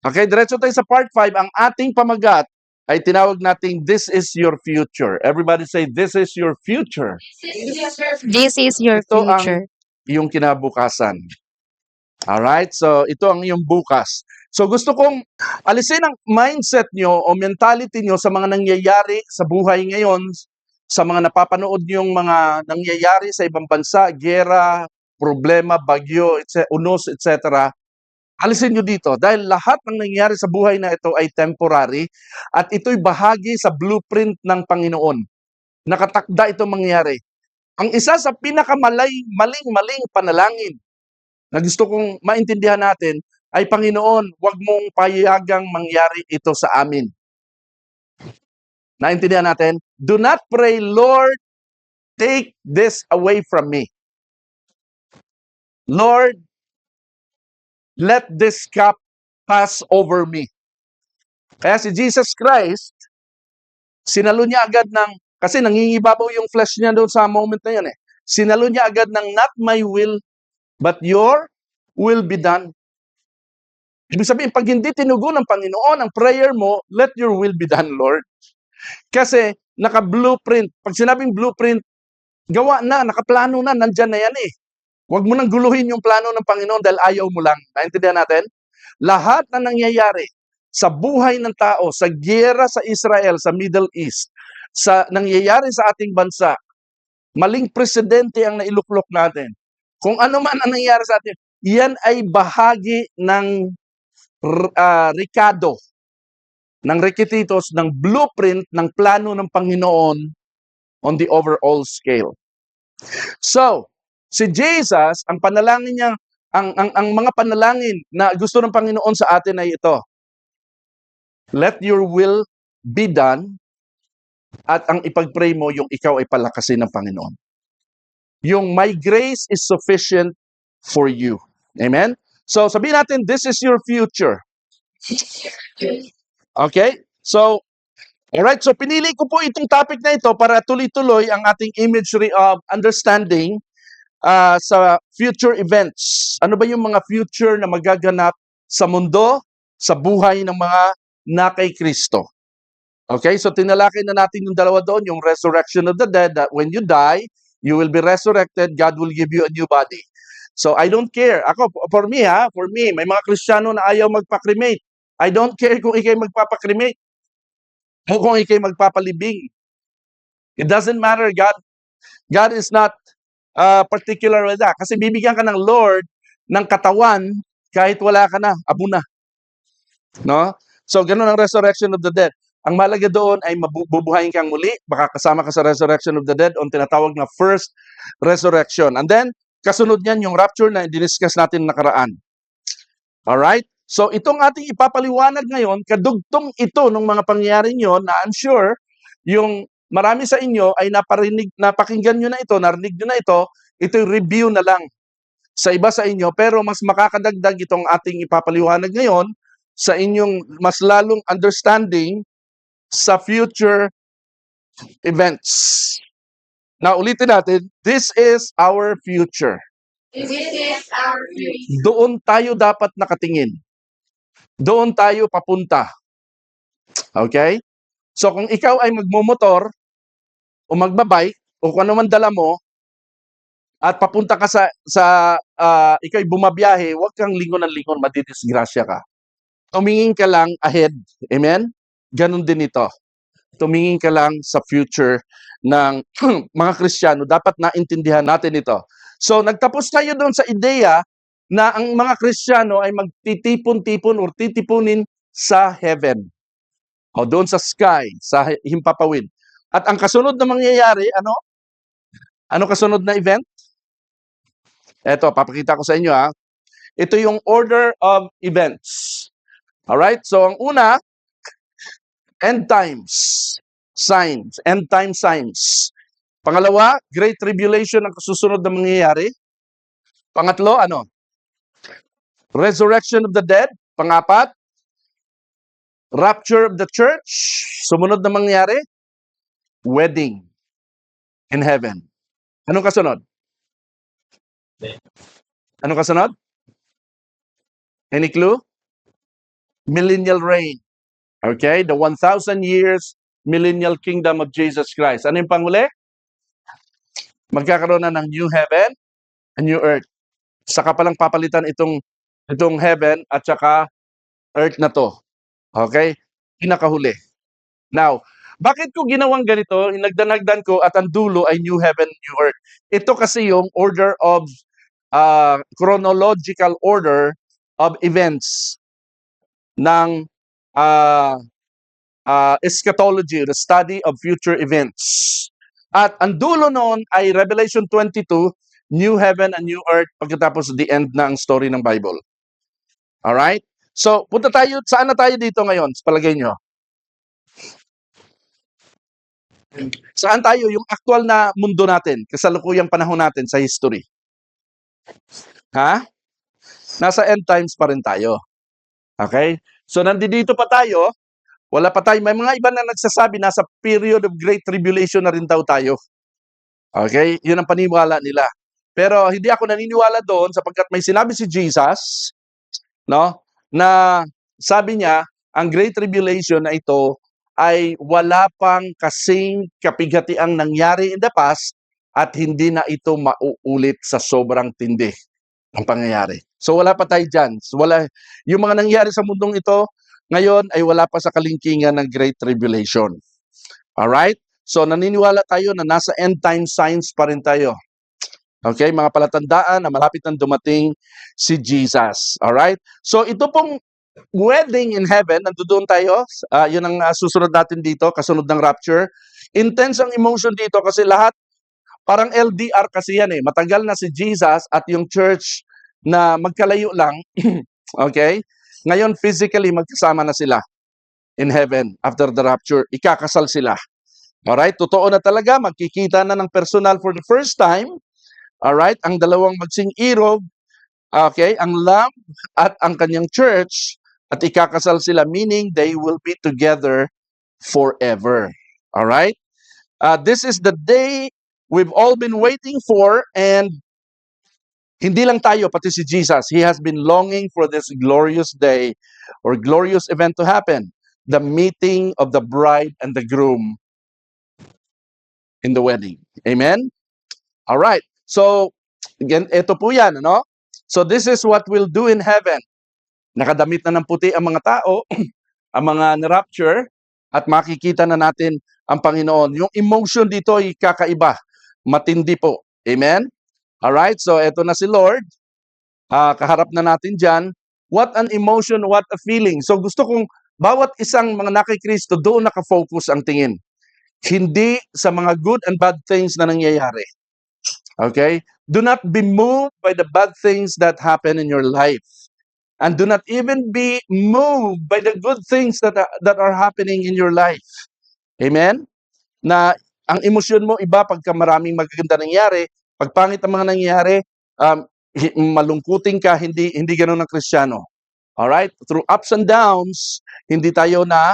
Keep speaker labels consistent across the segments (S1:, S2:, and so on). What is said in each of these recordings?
S1: Okay, diretso tayo sa part 5. Ang ating pamagat ay tinawag nating This is your future. Everybody say, this is your future.
S2: This is your
S1: Ito ang
S2: future.
S1: iyong kinabukasan. Alright, so ito ang iyong bukas. So gusto kong alisin ang mindset nyo o mentality nyo sa mga nangyayari sa buhay ngayon, sa mga napapanood nyong mga nangyayari sa ibang bansa, giyera, problema, bagyo, unos, etc. Alisin nyo dito dahil lahat ng nangyayari sa buhay na ito ay temporary at ito'y bahagi sa blueprint ng Panginoon. Nakatakda ito mangyari. Ang isa sa maling panalangin na gusto kong maintindihan natin ay, Panginoon, huwag mong payagang mangyari ito sa amin. Naintindihan natin? Do not pray, Lord, take this away from me. Lord, let this cup pass over me. Kaya si Jesus Christ, sinalo niya agad kasi nangingibabaw yung flesh niya doon sa moment na yan eh. Sinalo niya agad ng not my will, but your will be done. Ibig sabihin, pag hindi tinugon ng Panginoon ang prayer mo, let your will be done, Lord. Kasi naka-blueprint. Pag sinabing blueprint, gawa na, nakaplano na, nandyan na yan eh. Huwag mo nang guluhin yung plano ng Panginoon dahil ayaw mo lang. Naintindihan natin? Lahat na nangyayari sa buhay ng tao, sa giyera sa Israel, sa Middle East, sa nangyayari sa ating bansa, maling presidente ang nailuklok natin. Kung ano man ang nangyayari sa atin, yan ay bahagi ng Ricardo, ng Requisitos, ng blueprint, ng plano ng Panginoon on the overall scale. So, si Jesus, ang panalangin niya, ang mga panalangin na gusto ng Panginoon sa atin ay ito. Let your will be done, at ang ipag-pray mo, yung ikaw ay palakasin ng Panginoon. Yung my grace is sufficient for you. Amen? So, sabihin natin, this is your future. Okay? So, alright, so pinili ko po itong topic na ito para tuloy-tuloy ang ating imagery of understanding sa future events. Ano ba yung mga future na magaganap sa mundo, sa buhay ng mga na kay Kristo? Okay, so tinalakay na natin yung dalawa doon, yung resurrection of the dead, that when you die, you will be resurrected, God will give you a new body. So I don't care. Ako, for me, may mga Kristiyano na ayaw magpa-cremate. I don't care kung ikay magpapa-cremate o kung ikay magpapalibing. It doesn't matter. God is not particular with that. Kasi bibigyan ka ng Lord ng katawan kahit wala ka na, abo na. No? So, ganun ang resurrection of the dead. Ang malaga doon ay mabubuhayin kang muli, baka kasama ka sa resurrection of the dead on tinatawag na first resurrection. And then, kasunod niyan yung rapture na diniscuss natin nakaraan. Alright? So, itong ating ipapaliwanag ngayon, kadugtong ito ng mga pangyayari nyo na I'm sure yung marami sa inyo ay napakinggan nyo na ito, narinig nyo na ito'y review na lang sa iba sa inyo, pero mas makakadagdag itong ating ipapaliwanag ngayon sa inyong mas lalong understanding sa future events. Now, ulitin natin, this is our future.
S2: This is our future.
S1: Doon tayo dapat nakatingin. Doon tayo papunta. Okay? So, kung ikaw ay magmumotor, o magbabike, o kung ano man dala mo, at papunta ka ikaw'y bumabiyahe, huwag kang lingon ng lingon, madidisgrasya ka. Tumingin ka lang ahead. Amen? Ganon din ito. Tumingin ka lang sa future ng mga Kristiyano. Dapat naintindihan natin ito. So, nagtapos tayo doon sa ideya na ang mga Kristiyano ay magtitipon-tipon or titipunin sa heaven. O doon sa sky, sa himpapawid. At ang kasunod na mangyayari, ano? Ano kasunod na event? Eto, papakita ko sa inyo Ito yung order of events. Alright? So, ang una, end times signs. End time signs. Pangalawa, Great Tribulation ang susunod na mangyayari. Pangatlo, ano? Resurrection of the dead. Pangapat, rapture of the church. Sumunod na mangyayari, wedding in heaven. Anong kasunod? Anong kasunod? Any clue? millennial reign. Okay? The 1,000 years millennial kingdom of Jesus Christ. Ano yung panghuli? Magkakaroon na ng new heaven and new earth. Saka palang papalitan itong heaven at saka earth na to. Okay? Pinakahuli. Now, bakit ko ginawang ganito? Nagdanagdan ko at ang dulo ay new heaven, new earth. Ito kasi yung order of chronological order of events ng eschatology, the study of future events. At ang dulo noon ay Revelation 22, new heaven and new earth, pagkatapos the end na ang story ng Bible. Alright? So, punta tayo, saan na tayo dito ngayon, sa palagay nyo? Saan tayo? Yung actual na mundo natin, kasalukuyang panahon natin sa history. Ha? Nasa end times pa rin tayo. Okay? So, nandito pa tayo, wala pa tayo. May mga iba na nagsasabi, nasa period of great tribulation na rin daw tayo. Okay? Yun ang paniwala nila. Pero hindi ako naniniwala doon sapagkat may sinabi si Jesus, no, na sabi niya, ang great tribulation na ito ay wala pang kasing kapighatiang nangyari in the past at hindi na ito mauulit sa sobrang tindi ang pangyayari. So wala pa tayo dyan. So, yung mga nangyari sa mundong ito, ngayon ay wala pa sa kalingkingan ng Great Tribulation. Alright? So naniniwala tayo na nasa end time signs pa rin tayo. Okay? Mga palatandaan na malapit nang dumating si Jesus. Alright? So ito pong wedding in heaven, nandoon tayo, yun ang susunod natin dito, kasunod ng rapture. Intense ang emotion dito kasi lahat, parang LDR kasi yan eh. Matagal na si Jesus at yung church na magkalayo lang. Okay? Ngayon, physically, magkasama na sila in heaven after the rapture. Ikakasal sila. Alright? Totoo na talaga, magkikita na ng personal for the first time. Alright? Ang dalawang magsing irog, okay, ang Lamb at ang kanyang church, at ikakasal sila, meaning they will be together forever. Alright? This is the day we've all been waiting for, and hindi lang tayo, pati si Jesus, He has been longing for this glorious day or glorious event to happen. The meeting of the bride and the groom in the wedding. Amen? Alright. So, again, ito po yan, ano? So, this is what we'll do in heaven. Nakadamit na ng puti ang mga tao, ang mga na-rapture, at makikita na natin ang Panginoon. Yung emotion dito ay kakaiba. Matindi po. Amen? Alright, so eto na si Lord. Kaharap na natin dyan. What an emotion, what a feeling. So gusto kong bawat isang mga nakikristo doon nakafocus ang tingin. Hindi sa mga good and bad things na nangyayari. Okay? Do not be moved by the bad things that happen in your life. And do not even be moved by the good things that are happening in your life. Amen? Na ang emosyon mo iba pagka maraming magaganda nangyari, pag pangit ang mga nangyari, malungkutin ka, hindi ganoon ang Kristiyano. Alright? Through ups and downs, hindi tayo na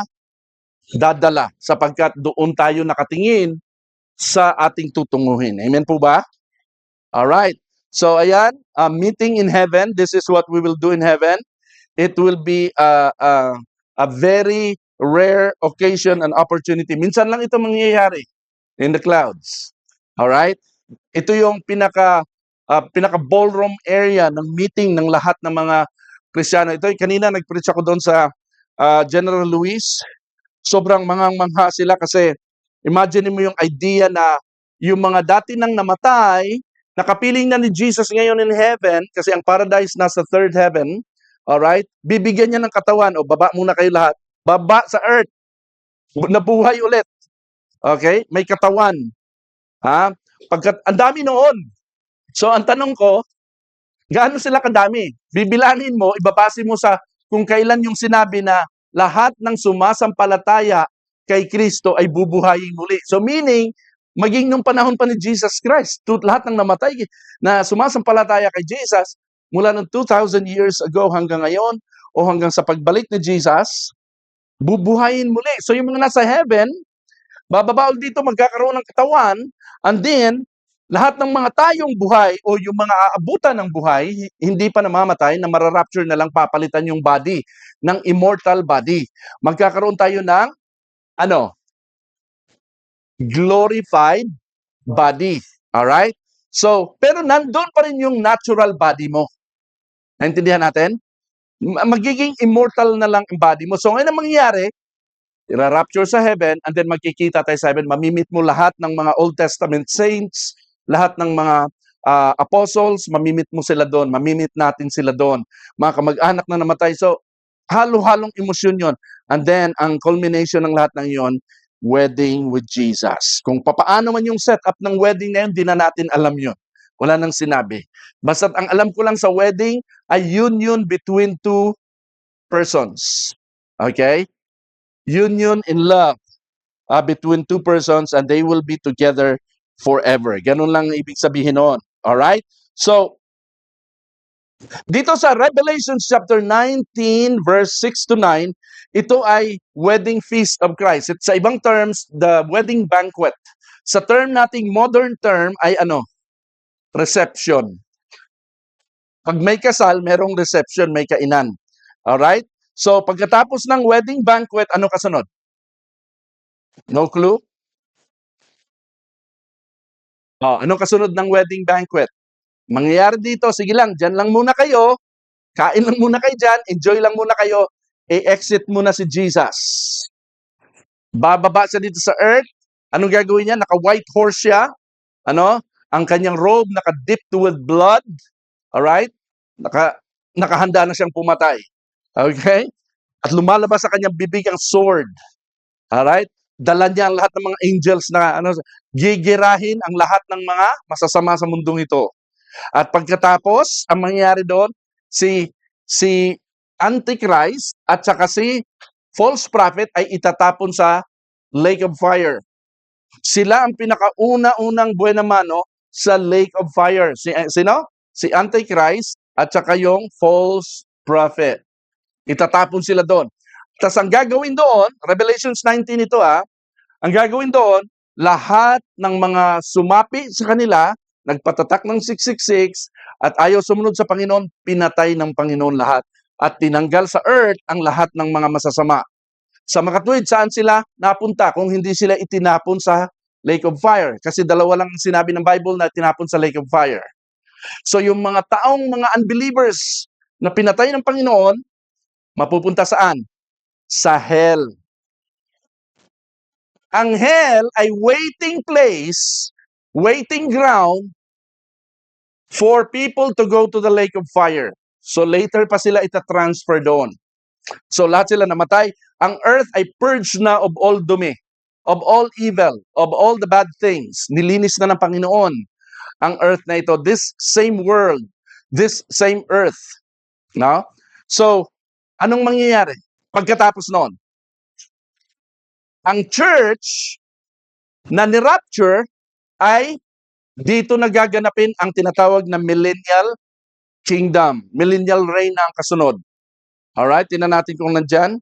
S1: dadala sapagkat doon tayo nakatingin sa ating tutunguhin. Amen po ba? Alright. So ayan, meeting in heaven, this is what we will do in heaven. It will be a very rare occasion and opportunity. Minsan lang ito mangyayari in the clouds. Alright? Ito yung pinaka ballroom area ng meeting ng lahat ng mga Kristiyano. Ito, kanina nag-preach ako doon sa General Luis. Sobrang manghang-mangha sila kasi imagine mo yung idea na yung mga dati nang namatay, nakapiling na ni Jesus ngayon in heaven kasi ang paradise nasa third heaven. Alright? Bibigyan niya ng katawan. O baba muna kayo lahat. Baba sa earth. Nabuhay ulit. Okay? May katawan. Ha? Ang dami noon. So, ang tanong ko, gaano sila kadami? Bibilangin mo, ibabase mo sa kung kailan yung sinabi na lahat ng sumasampalataya kay Kristo ay bubuhayin muli. So, meaning, maging nung panahon pa ni Jesus Christ, lahat ng namatay na sumasampalataya kay Jesus, mula ng 2,000 years ago hanggang ngayon, o hanggang sa pagbalik ni Jesus, bubuhayin muli. So, yung mga nasa heaven, bababaog dito, magkakaroon ng katawan, and then, lahat ng mga tayong buhay o yung mga aabutan ng buhay, hindi pa namamatay, na mararapture na lang, papalitan yung body ng immortal body. Magkakaroon tayo ng, ano, glorified body. Alright? So, pero nandun pa rin yung natural body mo. Naintindihan natin? Magiging immortal na lang ang body mo. So, ngayon ang mangyayari, ira-rapture sa heaven, and then magkikita tayo sa heaven, mamimit mo lahat ng mga Old Testament saints, lahat ng mga apostles, mamimit mo sila doon, mamimit natin sila doon, mga kamag-anak na namatay. So, halo-halong emosyon yon. And then, ang culmination ng lahat ng yon, wedding with Jesus. Kung papaano man yung setup ng wedding na yun, di na natin alam yun. Wala nang sinabi. Basta ang alam ko lang sa wedding ay union between two persons. Okay? Union in love between two persons, and they will be together forever. Ganun lang ang ibig sabihin noon. Alright? So, dito sa Revelation chapter 19 verse 6 to 9, ito ay wedding feast of Christ. It's sa ibang terms, the wedding banquet. Sa term nating modern term ay ano? Reception. Pag may kasal, merong reception, may kainan. Alright? So, pagkatapos ng wedding banquet, ano kasunod? No clue? Anong kasunod ng wedding banquet? Mangyayari dito, sige lang, dyan lang muna kayo, kain lang muna kayo dyan, enjoy lang muna kayo, i-exit muna si Jesus. Bababa siya dito sa earth, anong gagawin niya? Naka-white horse siya, ano? Ang kanyang robe naka-dipped with blood, alright? Nakahanda na siyang pumatay. Okay? At lumalabas sa kanyang bibig ang sword. Alright? Dala niya ang lahat ng mga angels na gigirahin ang lahat ng mga masasama sa mundong ito. At pagkatapos, ang mangyayari doon, si Antichrist at saka si false prophet ay itatapon sa lake of fire. Sila ang pinakauna-unang buena mano sa lake of fire. Sino? Si Antichrist at saka yung false prophet. Itatapon sila doon. Tapos ang gagawin doon, Revelations 19 ito ang gagawin doon, lahat ng mga sumapi sa kanila, nagpatatak ng 666 at ayaw sumunod sa Panginoon, pinatay ng Panginoon lahat. At tinanggal sa earth ang lahat ng mga masasama. Sa makatuwid, saan sila napunta kung hindi sila itinapon sa lake of fire? Kasi dalawa lang sinabi ng Bible na tinapon sa lake of fire. So yung mga taong mga unbelievers na pinatay ng Panginoon, mapupunta saan? Sa hell. Ang hell ay waiting place, waiting ground for people to go to the lake of fire. So later pa sila itatransfer doon. So lahat sila namatay. Ang earth ay purged na of all dumi, of all evil, of all the bad things. Nilinis na ng Panginoon ang earth na ito. This same world, this same earth. No? So, anong mangyayari pagkatapos noon? Ang church na ni-rapture ay dito nagaganapin ang tinatawag na millennial kingdom. Millennial reign na ang kasunod. Alright, tingnan natin kung nandyan.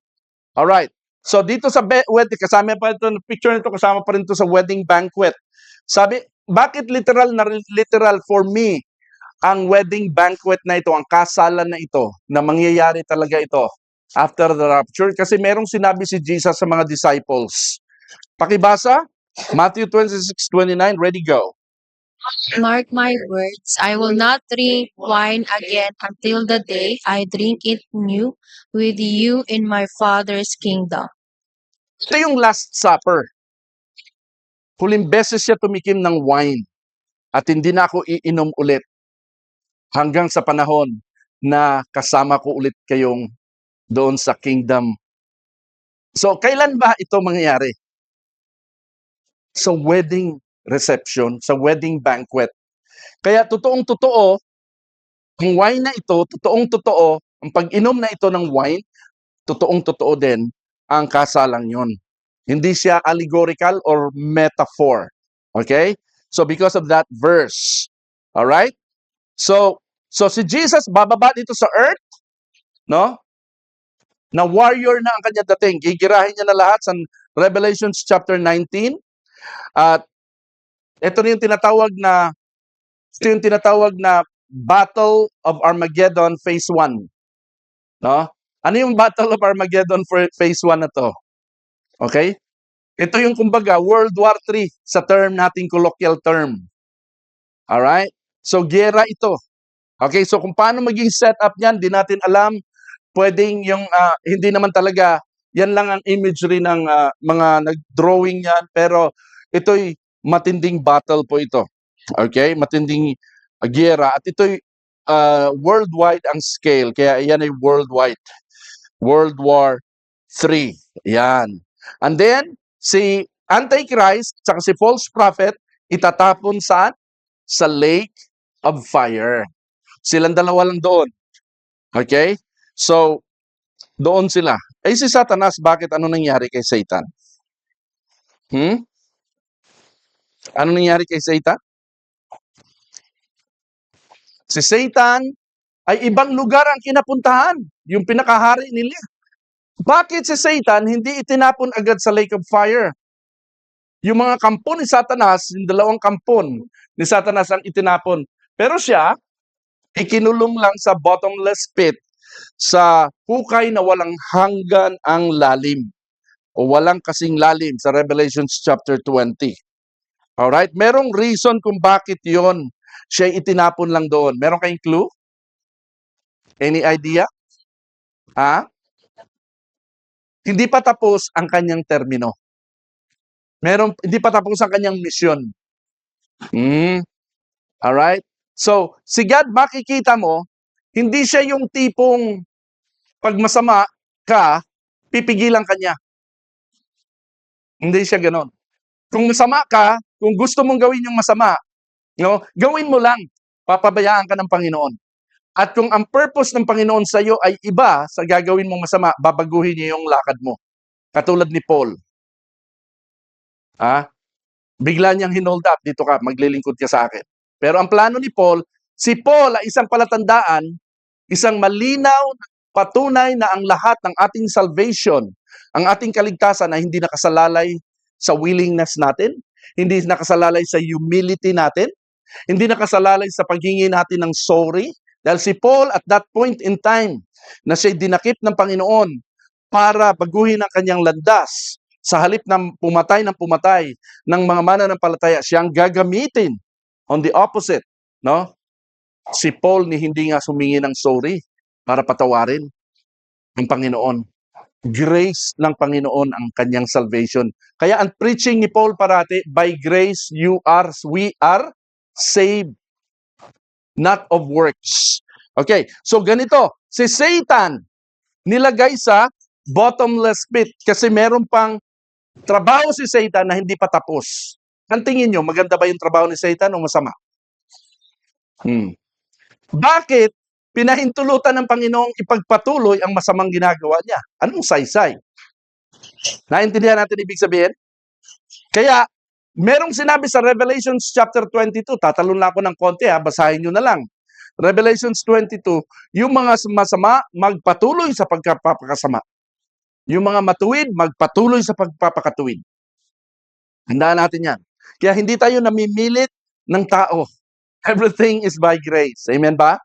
S1: Alright, so dito sa wedding, kasama pa ito, picture nito, kasama pa rin ito sa wedding banquet. Sabi, bakit literal na literal for me ang wedding banquet na ito, ang kasalan na ito, na mangyayari talaga ito after the rapture? Kasi merong sinabi si Jesus sa mga disciples. Pakibasa, Matthew 26:29, ready, go.
S2: Mark my words, I will not drink wine again until the day I drink it new with you in my Father's kingdom.
S1: Ito yung Last Supper. Huling beses siya tumikim ng wine at hindi na ako iinom ulit hanggang sa panahon na kasama ko ulit kayong doon sa kingdom. So, kailan ba ito mangyayari? Sa wedding reception, sa wedding banquet. Kaya totoong-totoo, ang wine na ito, totoong-totoo, ang pag-inom na ito ng wine, totoong-totoo din ang kasalang yon. Hindi siya allegorical or metaphor. Okay? So because of that verse. All right? So si Jesus bababa dito sa earth, no? Na warrior na ang kanya dating. Gigirahin niya na lahat sa Revelation chapter 19. At ito na yung tinatawag na Ito yung tinatawag na Battle of Armageddon Phase 1. No? Ano yung Battle of Armageddon for Phase 1 na to? Okay? Ito yung kumbaga World War III sa term nating colloquial term. Alright? So, giyera ito. Okay, so kung paano maging setup niyan, di natin alam. Pwedeng yung, hindi naman talaga, yan lang ang imagery ng mga nag-drawing yan, pero ito'y matinding battle po ito. Okay, matinding giyera. At ito'y worldwide ang scale, kaya yan ay worldwide. World War III. Yan. And then, si Antichrist, saka si false prophet, itatapon saan? Sa lake of fire. Silang dalawa lang doon. Okay? So, doon sila. Eh si Satanas, bakit ano nangyari kay Satan? Ano nangyari kay Satan? Si Satan ay ibang lugar ang kinapuntahan. Yung pinakahari nila. Bakit si Satan hindi itinapon agad sa lake of fire? Yung mga kampo ni Satanas, yung dalawang kampon ni Satanas ang itinapon. Pero siya, ikinulong lang sa bottomless pit, sa hukay na walang hanggan ang lalim o walang kasing lalim sa Revelation chapter 20. Alright? Merong reason kung bakit yon siya itinapon lang doon. Meron kayong clue? Any idea? Hindi pa tapos ang kanyang termino. Hindi pa tapos ang kanyang misyon. Alright? So, si God, makikita mo, hindi siya yung tipong pag masama ka, pipigilan ka niya. Hindi siya ganon. Kung masama ka, kung gusto mong gawin yung masama, no, gawin mo lang. Papabayaan ka ng Panginoon. At kung ang purpose ng Panginoon sa iyo ay iba sa gagawin mong masama, babaguhin niya yung lakad mo. Katulad ni Paul. Bigla niyang hinold up, dito ka, maglilingkod ka sa akin. Pero ang plano ni Paul, si Paul ay isang palatandaan, isang malinaw, patunay na ang lahat ng ating salvation, ang ating kaligtasan ay hindi nakasalalay sa willingness natin, hindi nakasalalay sa humility natin, hindi nakasalalay sa paghingi natin ng sorry. Dahil si Paul at that point in time na siya'y dinakip ng Panginoon para baguhin ang kanyang landas, sa halip ng pumatay ng mga mananampalataya, siyang gagamitin on the opposite, no? Si Paul ni hindi nga sumingi ng sorry para patawarin ng Panginoon. Grace ng Panginoon ang kanyang salvation. Kaya ang preaching ni Paul parati, by grace we are saved, not of works. Okay, so ganito, si Satan nilagay sa bottomless pit kasi meron pang trabaho si Satan na hindi pa tapos. Ang tingin nyo, maganda ba yung trabaho ni Satan o masama? Bakit pinahintulutan ng Panginoong ipagpatuloy ang masamang ginagawa niya? Anong saysay? Naintindihan natin ibig sabihin? Kaya, merong sinabi sa Revelations chapter 22, tatalon na ako ng konti basahin nyo na lang. Revelations 22, yung mga masama, magpatuloy sa pagpapakasama. Yung mga matuwid, magpatuloy sa pagpapakatuwid. Handaan natin yan. Kaya hindi tayo namimilit ng tao. Everything is by grace. Amen ba?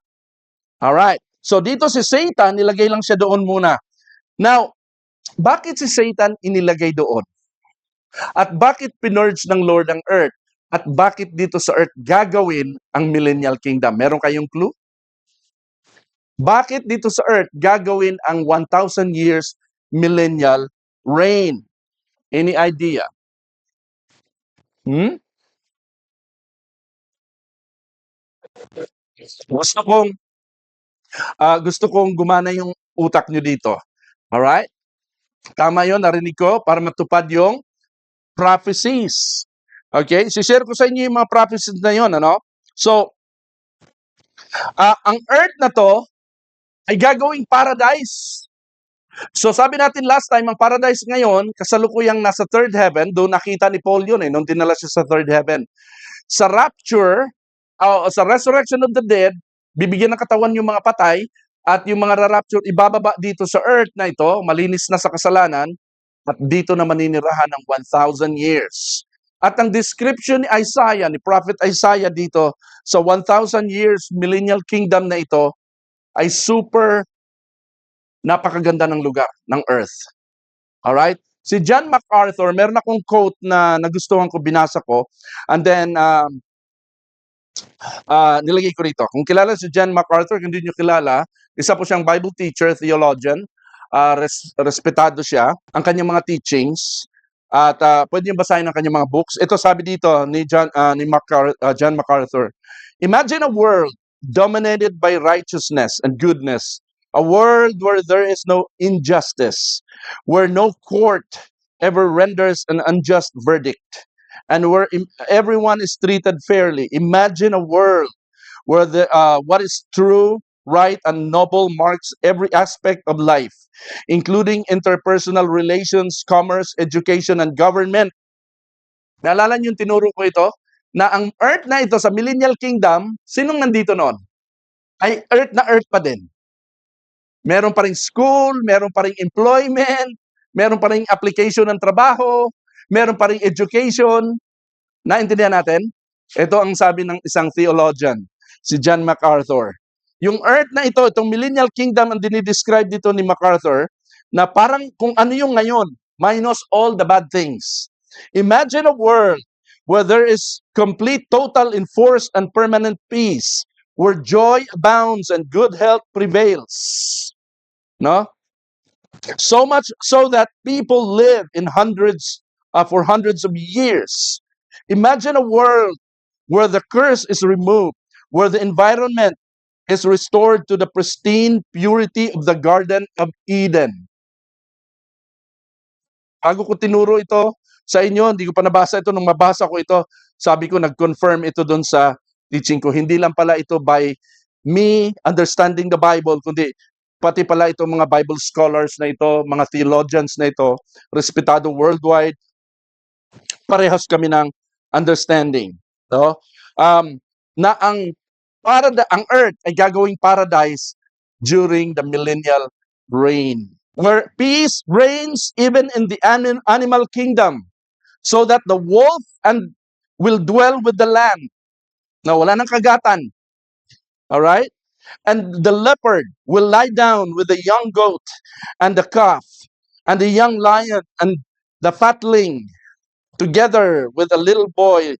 S1: Alright. So dito si Satan, nilagay lang siya doon muna. Now, bakit si Satan inilagay doon? At bakit pinurge ng Lord ang earth? At bakit dito sa earth gagawin ang millennial kingdom? Meron kayong clue? Bakit dito sa earth gagawin ang 1,000 years millennial reign? Any idea? Gusto kong gumana yung utak nyo dito. Alright? Tama yun, narinig ko, para matupad yung prophecies. Okay? Share ko sa inyo yung mga prophecies na yun, ano? So, ang earth na to ay gagawing paradise. So, sabi natin last time, ang paradise ngayon, kasalukuyang nasa third heaven, doon nakita ni Paul yun nung dinala siya sa third heaven. Sa rapture, sa resurrection of the dead, bibigyan ng katawan yung mga patay, at yung mga rapture ibababa dito sa earth na ito, malinis na sa kasalanan, at dito na maninirahan ng 1,000 years. At ang description ni Isaiah, ni Prophet Isaiah dito sa 1,000 years millennial kingdom na ito ay super napakaganda ng lugar, ng earth. Alright? Si John MacArthur, meron akong quote na nagustuhan ko, binasa ko, and then nilagay ko rito. Kung kilala si John MacArthur, kung hindi nyo kilala, isa po siyang Bible teacher, theologian, respetado siya, ang kanyang mga teachings, at pwede nyo basahin ang kanyang mga books. Ito sabi dito ni John MacArthur, imagine a world dominated by righteousness and goodness, a world where there is no injustice, where no court ever renders an unjust verdict, and where everyone is treated fairly. Imagine a world where what is true, right, and noble marks every aspect of life, including interpersonal relations, commerce, education, and government. Naalala niyo yung tinuro ko ito? Na ang earth na ito sa Millennial Kingdom, sinong nandito noon? Ay earth na earth pa din. Meron pa ring school, meron pa ring employment, meron pa ring application ng trabaho, meron pa ring education. Naintindihan natin? Ito ang sabi ng isang theologian, si John MacArthur. Yung earth na ito, itong millennial kingdom, ang dinidescribe dito ni MacArthur, na parang kung ano yung ngayon, minus all the bad things. Imagine a world where there is complete, total, enforced, and permanent peace, where joy abounds and good health prevails. No? So much so that people live in for hundreds of years. Imagine a world where the curse is removed, where the environment is restored to the pristine purity of the Garden of Eden. Bago ko tinuro ito sa inyo, hindi ko pa nabasa ito. Nung mabasa ko ito, sabi ko, nag-confirm ito doon sa teaching ko. Hindi lang pala ito by me understanding the Bible, kundi pati pala ito mga Bible scholars na ito, mga theologians na ito, respetado worldwide, parehas kami ng understanding. No? Na ang earth ay gagawing paradise during the millennial reign, where peace reigns even in the animal kingdom, so that the wolf will dwell with the lamb, na wala ng kagatan. Alright? And the leopard will lie down with the young goat and the calf, and the young lion and the fatling, together with a little boy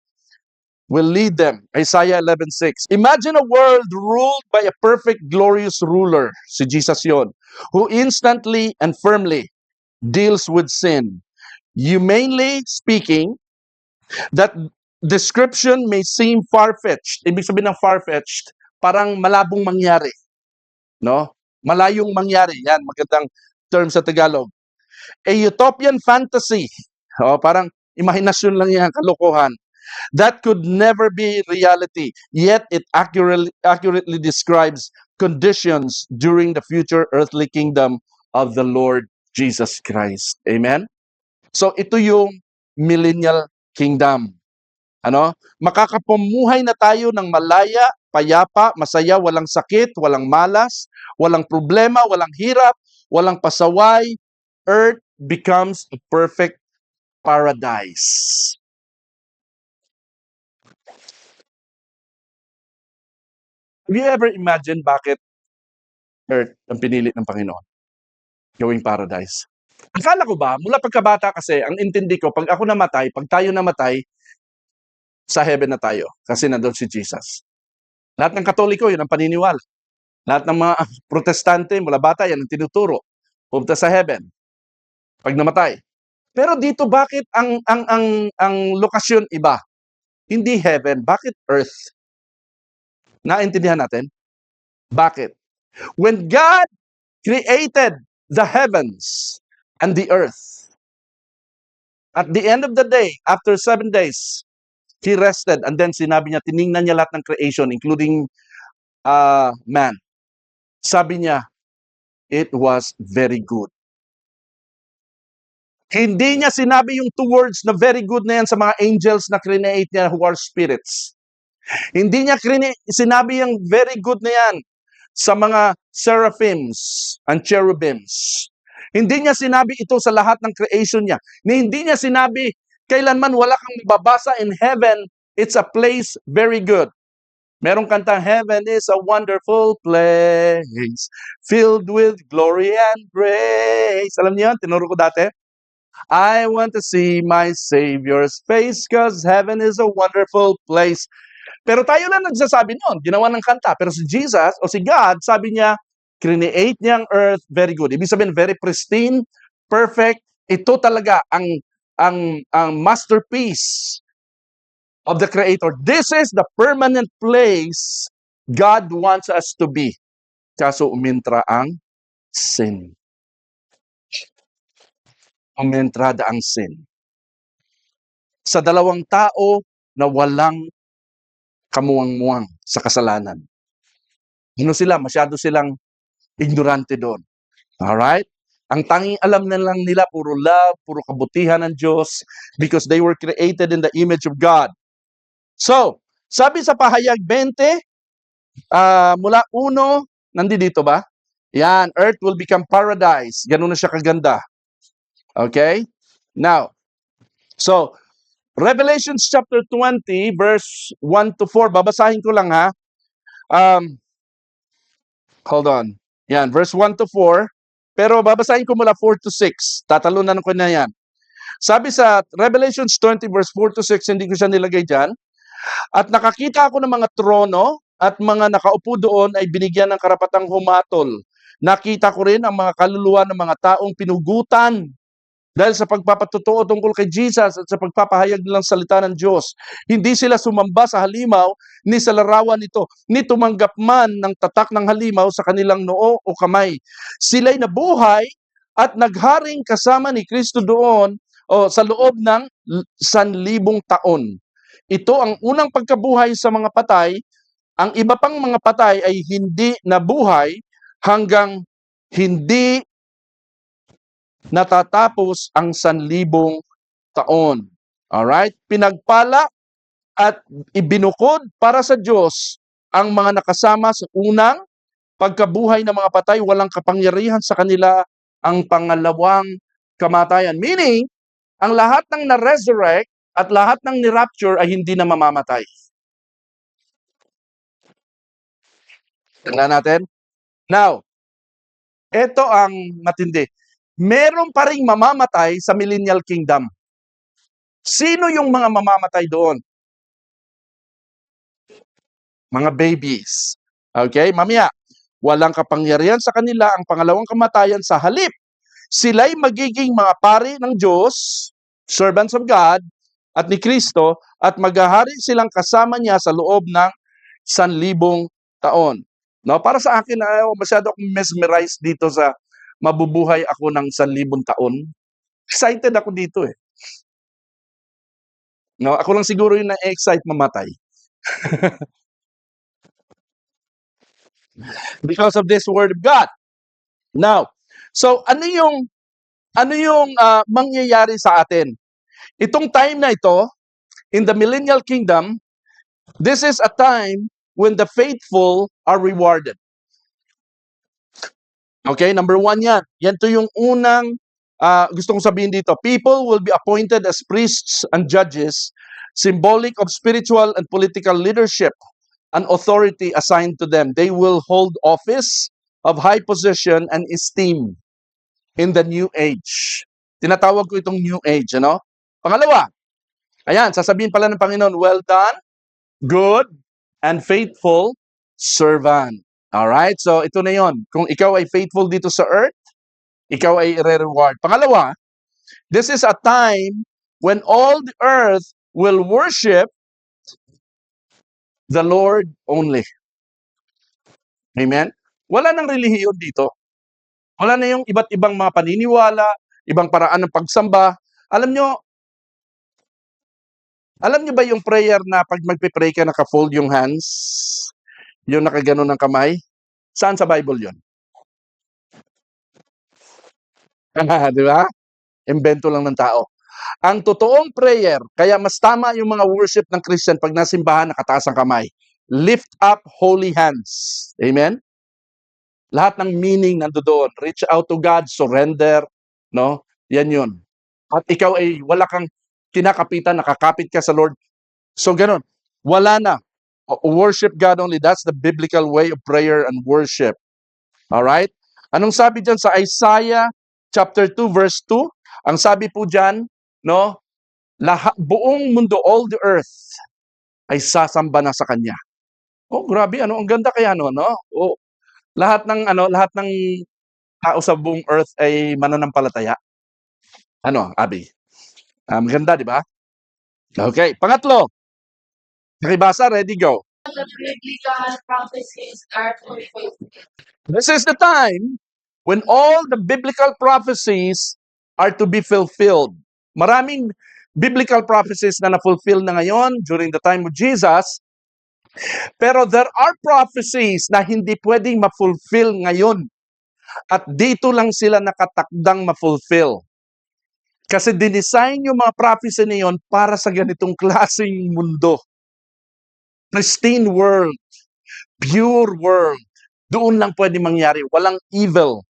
S1: will lead them. Isaiah 11:6. Imagine a world ruled by a perfect, glorious ruler, si Jesus yon, who instantly and firmly deals with sin. Humanly speaking, that description may seem far-fetched. Ibig sabihin ng far-fetched, parang malabong mangyari. No? Malayong mangyari. Yan, magandang term sa Tagalog. A utopian fantasy. Parang imahinasyon lang yan, kalokohan. That could never be reality, yet it accurately describes conditions during the future earthly kingdom of the Lord Jesus Christ. Amen? So ito yung millennial kingdom. Makakapamuhay na tayo ng malaya, payapa, masaya, walang sakit, walang malas, walang problema, walang hirap, walang pasaway. Earth becomes a perfect paradise. Have you ever imagined bakit earth ang pinili ng Panginoon gawing paradise? Akala ko ba, mula pagkabata kasi, ang intindi ko, pag ako namatay, pag tayo namatay, sa heaven na tayo. Kasi nandun si Jesus. Lahat ng Katoliko, yun ang paniniwala. Lahat ng mga protestante, mula bata, yan ang tinuturo. Pupunta sa heaven. Pag namatay. Pero dito, bakit ang lokasyon iba? Hindi heaven. Bakit earth? Naintindihan natin? Bakit? When God created the heavens and the earth, at the end of the day, after 7 days, He rested, and then sinabi niya, tiningnan niya lahat ng creation, including man. Sabi niya, it was very good. Hindi niya sinabi yung 2 words na very good na yan sa mga angels na create niya who are spirits. Hindi niya sinabi yung very good na yan sa mga seraphims and cherubims. Hindi niya sinabi ito sa lahat ng creation niya. Hindi niya sinabi Kailanman wala kang mababasa in heaven, it's a place very good. Merong kantang, heaven is a wonderful place, filled with glory and grace. Alam niyo yun? Tinuro ko dati. I want to see my Savior's face, cause heaven is a wonderful place. Pero tayo lang nagsasabi noon, ginawa ng kanta. Pero si Jesus o si God, sabi niya, create niya ang earth, very good. Ibig sabihin, very pristine, perfect. Ito talaga ang masterpiece of the Creator. This is the permanent place God wants us to be. Kaso umintra ang sin. Umentrada ang sin. Sa dalawang tao na walang kamuwang-muwang sa kasalanan. Sila? Masyado silang ignorante doon. Alright? Ang tanging alam na lang nila, puro love, puro kabutihan ng Diyos, because they were created in the image of God. So, sabi sa Pahayag 20, mula 1, nandito ba? Yan, earth will become paradise. Ganun na siya kaganda. Okay? Now, so, Revelation chapter 20, verse 1 to 4. Babasahin ko lang ha. Hold on. Yan, verse 1 to 4. Pero babasahin ko mula 4 to 6. Tatalunan ko na yan. Sabi sa Revelation 20, verse 4 to 6, hindi ko siya nilagay dyan. At nakakita ako ng mga trono at mga nakaupo doon ay binigyan ng karapatang humatol. Nakita ko rin ang mga kaluluwa ng mga taong pinugutan dahil sa pagpapatotoo tungkol kay Jesus at sa pagpapahayag nilang salita ng Diyos. Hindi sila sumamba sa halimaw ni sa larawan nito, ni tumanggap man ng tatak ng halimaw sa kanilang noo o kamay. Sila'y nabuhay at nagharing kasama ni Kristo doon o sa loob ng 1,000 taon. Ito ang unang pagkabuhay sa mga patay. Ang iba pang mga patay ay hindi nabuhay hanggang hindi natatapos ang 1,000 taon. Alright? Pinagpala at ibinukod para sa Diyos ang mga nakasama sa unang pagkabuhay ng mga patay, walang kapangyarihan sa kanila ang pangalawang kamatayan. Meaning, ang lahat ng na-resurrect at lahat ng ni-rapture ay hindi na mamamatay. Tandaan natin? Now, ito ang matindi. Meron pa ring mamamatay sa Millennial Kingdom. Sino yung mga mamamatay doon? Mga babies. Okay? Mamaya, walang kapangyarihan sa kanila ang pangalawang kamatayan, sa halip. Sila'y magiging mga pari ng Diyos, servants of God, at ni Kristo, at maghahari silang kasama niya sa loob ng 1,000 taon. No, para sa akin, masyado akong mesmerized dito sa mabubuhay ako ng 1,000 taon. Excited ako dito eh. No, ako lang siguro yung na-excite mamatay. Because of this word of God. Now, so ano yung mangyayari sa atin? Itong time na ito, in the Millennial Kingdom, this is a time when the faithful are rewarded. Okay, number 1 yan. Yan to yung unang gusto kong sabihin dito. People will be appointed as priests and judges, symbolic of spiritual and political leadership and authority assigned to them. They will hold office of high position and esteem in the new age. Tinatawag ko itong new age, ano? Pangalawa, ayan, sasabihin pala ng Panginoon, well done, good, and faithful servant. Alright? So, ito na yon. Kung ikaw ay faithful dito sa earth, ikaw ay i-reward. Pangalawa, this is a time when all the earth will worship the Lord only. Amen? Wala nang relihiyon dito. Wala na yung iba't ibang mga paniniwala, ibang paraan ng pagsamba. Alam nyo ba yung prayer na pag magpe-pray ka, naka-fold yung hands? Yung nakaganon ng kamay? Saan sa Bible yun? Di ba? Invento lang ng tao. Ang totoong prayer, kaya mas tama yung mga worship ng Christian pag nasimbahan, nakataas ang kamay. Lift up holy hands. Amen? Lahat ng meaning nandoon. Reach out to God, surrender, no? Yan yun. At ikaw ay wala kang kinakapitan, nakakapit ka sa Lord. So ganun. Wala na. Worship God only. That's the biblical way of prayer and worship. Alright? Anong sabi dyan sa Isaiah chapter 2 verse 2? Ang sabi po dyan, no, buong mundo, all the earth, ay sasamba na sa Kanya. Oh, grabe, ano, ang ganda kaya, no? Oh, lahat ng tao sa buong earth ay mananampalataya. Ano, Abi? Maganda, di ba? Okay, pangatlo. Nakibasa, ready, go.
S2: The biblical prophecies are fulfilled.
S1: This is the time when all the biblical prophecies are to be fulfilled. Maraming biblical prophecies na na-fulfill na ngayon during the time of Jesus, pero there are prophecies na hindi pwedeng ma-fulfill ngayon. At dito lang sila nakatakdang ma-fulfill. Kasi dinesign yung mga prophecy na yun para sa ganitong klaseng mundo. Pristine world, pure world. Doon lang pwede mangyari. Walang evil.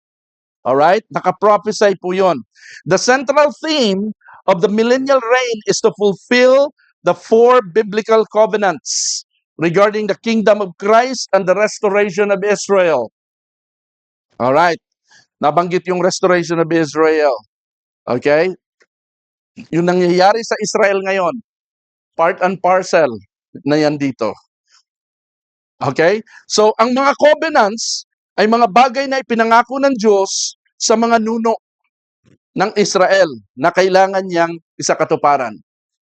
S1: Alright? Naka-prophesy po yun. The central theme of the millennial reign is to fulfill the 4 biblical covenants regarding the kingdom of Christ and the restoration of Israel. Alright? Nabanggit yung restoration of Israel. Okay? Yung nangyayari sa Israel ngayon, part and parcel na yan dito. Okay? So, ang mga covenants ay mga bagay na ipinangako ng Diyos sa mga nuno ng Israel na kailangan niyang isakatuparan.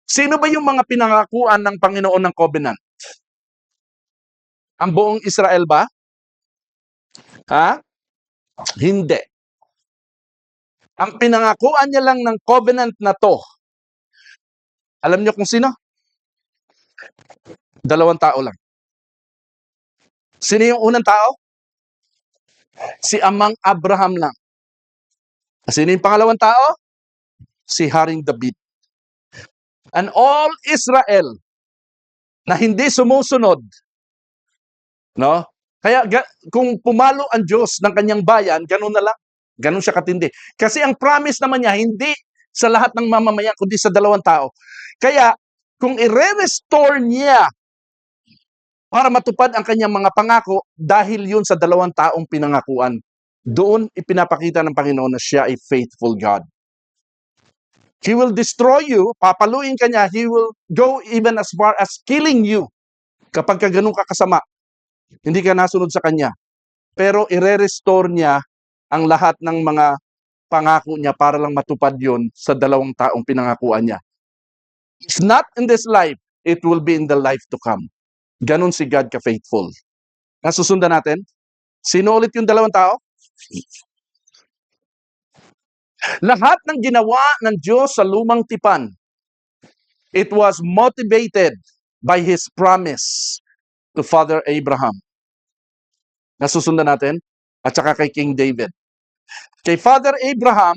S1: Sino ba yung mga pinangakuan ng Panginoon ng covenant? Ang buong Israel ba? Ha? Hindi. Ang pinangakuan niya lang ng covenant na to, alam niyo kung sino? 2 tao lang. Sino yung unang tao? Si Amang Abraham lang. Sino yung pangalawang tao? Si Haring David. And all Israel na hindi sumusunod, no? Kaya kung pumalo ang Diyos ng kanyang bayan, ganun na lang. Ganun siya katindi. Kasi ang promise naman niya, hindi sa lahat ng mamamayan, kundi sa 2 tao. Kaya, kung i-restore niya para matupad ang kanyang mga pangako, dahil yun sa 2 taong pinangakuan, doon ipinapakita ng Panginoon na siya ay faithful God. He will destroy you, papaluin ka niya, He will go even as far as killing you kapag ka ganun ka kasama. Hindi ka nasunod sa Kanya. Pero ire-restore niya ang lahat ng mga pangako niya para lang matupad yon sa 2 taong pinangakuan niya. It's not in this life, it will be in the life to come. Ganon si God ka-faithful. Nasusundan natin? Sino ulit yung 2 tao? Lahat ng ginawa ng Diyos sa lumang tipan, it was motivated by His promise to Father Abraham. Nasusundan natin? At saka kay King David. Kay Father Abraham,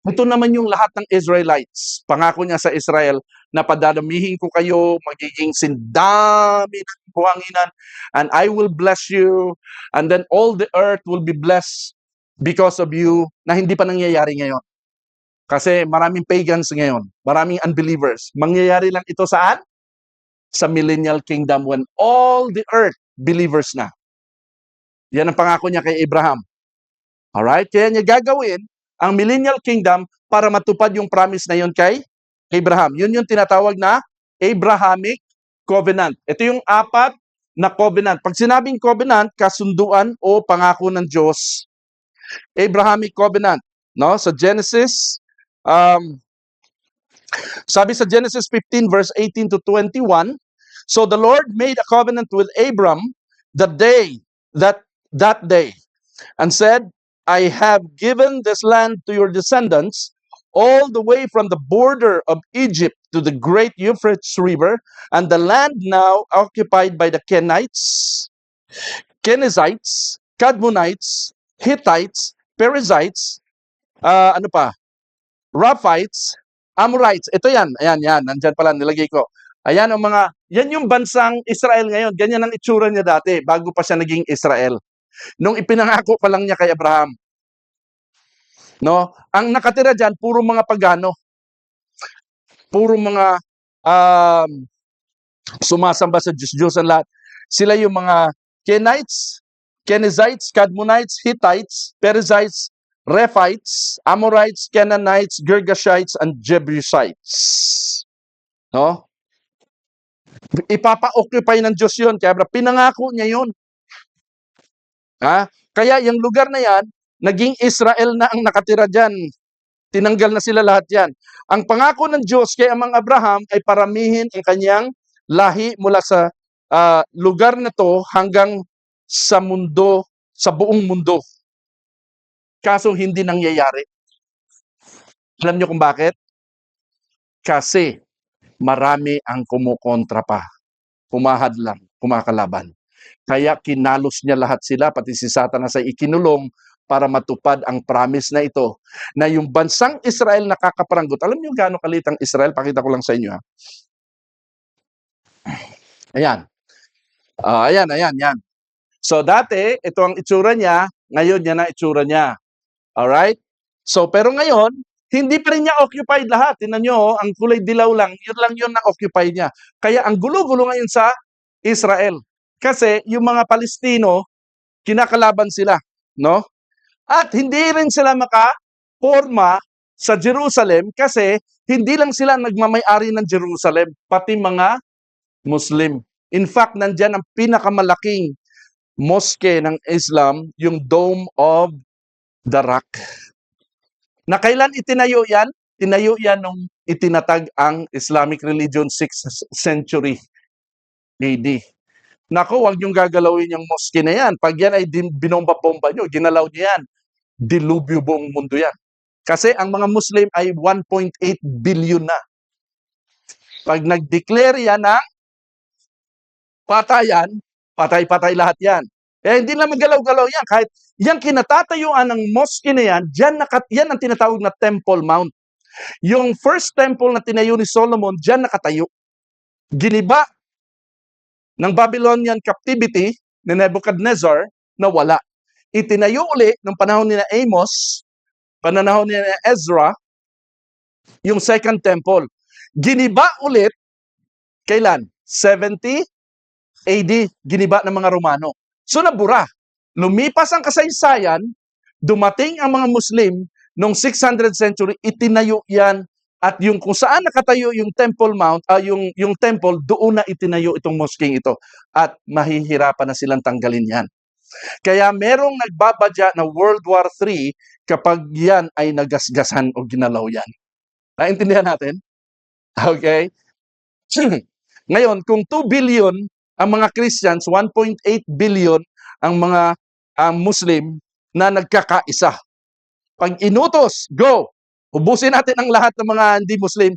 S1: ito naman yung lahat ng Israelites. Pangako niya sa Israel na padadamihin ko kayo, magiging sindami ng buhanginan, and I will bless you, and then all the earth will be blessed because of you, na hindi pa nangyayari ngayon. Kasi maraming pagans ngayon, maraming unbelievers. Mangyayari lang ito saan? Sa millennial kingdom when all the earth believers na. Yan ang pangako niya kay Abraham. Alright? Kaya niya gagawin ang millennial kingdom para matupad yung promise na yun kay Abraham. Yun yung tinatawag na Abrahamic covenant. Ito yung 4 na covenant. Pag sinabing covenant, kasunduan o pangako ng Diyos, Abrahamic covenant. No? Sa Genesis, sabi sa Genesis 15 verse 18 to 21, so the Lord made a covenant with Abram that day, and said, I have given this land to your descendants all the way from the border of Egypt to the great Euphrates River, and the land now occupied by the Kenites, Kenizzites, Kadmonites, Hittites, Perizzites, Raphites, Amorites. Ito yan. Ayan. Nandyan pala, nilagay ko. Ayan ang yan yung bansang Israel ngayon. Ganyan ang itsura niya dati, bago pa siya naging Israel. Nung ipinangako pa lang niya kay Abraham. No? Ang nakatira dyan, puro mga pagano. puro mga um, sumasamba sa Diyos-Diyosan lahat. Sila yung mga Kenites, Kenizzites, Kadmonites, Hittites, Perizzites, Rephites, Amorites, Canaanites, Girgashites, and Jebusites. No? Ipapa-occupy ng Diyos yun. Kaya pinangako niya yun. Ha? Kaya yung lugar na yan, naging Israel na ang nakatira dyan. Tinanggal na sila lahat yan. Ang pangako ng Diyos kay Amang Abraham ay paramihin ang kanyang lahi mula sa lugar na to hanggang sa mundo, sa buong mundo. Kaso hindi nangyayari. Alam niyo kung bakit? Kasi marami ang kumukontra pa. Kumahadlang, kumakalaban. Kaya kinalos niya lahat sila, pati si Satanas ay ikinulong para matupad ang promise na ito, na yung bansang Israel nakakaparanggot. Alam niyo gaano kalit ang Israel? Pakita ko lang sa inyo. Ha? Ayan. Ayan. So dati, ito ang itsura niya, ngayon yan ang itsura niya. Alright? So, pero ngayon, hindi pa rin niya occupied lahat. Tingnan nyo, ang kulay dilaw lang yun na occupy niya. Kaya ang gulo-gulo ngayon sa Israel. Kasi yung mga Palestino, kinakalaban sila. No? At hindi rin sila makaporma sa Jerusalem kasi hindi lang sila nagmamay-ari ng Jerusalem, pati mga Muslim. In fact, nandyan ang pinakamalaking mosque ng Islam, yung Dome of the Rock. Na kailan itinayo yan? Tinayo yan nung itinatag ang Islamic religion 6th century AD. Naku, huwag niyong gagalawin yung mosque na yan. Pag yan ay binomba-bomba nyo, ginalaw niyo yan, dilubyo buong mundo yan. Kasi ang mga Muslim ay 1.8 billion na. Pag nag-declare yan ng patayan, patay-patay lahat yan. Eh, hindi naman galaw-galaw yan. Kahit yan kinatatayuan ng mosque na yan, yan ang tinatawag na Temple Mount. Yung first temple na tinayo ni Solomon, dyan nakatayo. Giniba ng Babylonian captivity ni Nebuchadnezzar na wala. Itinayo uli ng panahon ni Amos, panahon ni Ezra, yung second temple. Giniba ulit, kailan? 70 AD, giniba ng mga Romano. So nabura. Lumipas ang kasaysayan, dumating ang mga Muslim, noong 600th century, itinayo yan, at yung kung saan nakatayo yung Temple Mount, yung temple, doon na itinayo itong mosque ito. At mahihirapan na silang tanggalin yan. Kaya merong nagbabadya na World War III kapag yan ay nagasgasan o ginalaw yan. Naintindihan natin? Okay? Ngayon, kung 2 billion ang mga Christians, 1.8 billion ang mga Muslim na nagkakaisa. Pag inutos, go! Ubusin natin ang lahat ng mga hindi Muslim,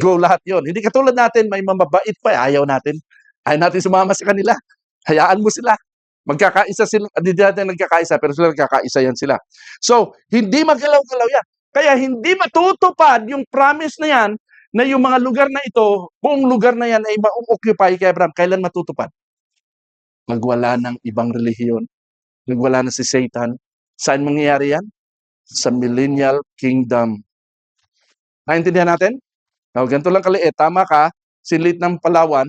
S1: go lahat yon. Hindi katulad natin, may mamabait pa, ayaw natin. Ayaw natin sumama sa kanila. Hayaan mo sila. Magkakaisa sila, hindi natin nagkakaisa, pero sila nagkakaisa yan sila. So, hindi magalaw-galaw yan. Kaya hindi matutupad yung promise na yan, na yung mga lugar na ito, buong lugar na yan ay ma-occupy kay Abraham. Kailan matutupad? Magwala ng ibang relihiyon. Magwala na si Satan. Saan mangyayari yan? Sa millennial kingdom. Naintindihan natin? Ganito lang kaliit. Tama ka, sinlit ng Palawan,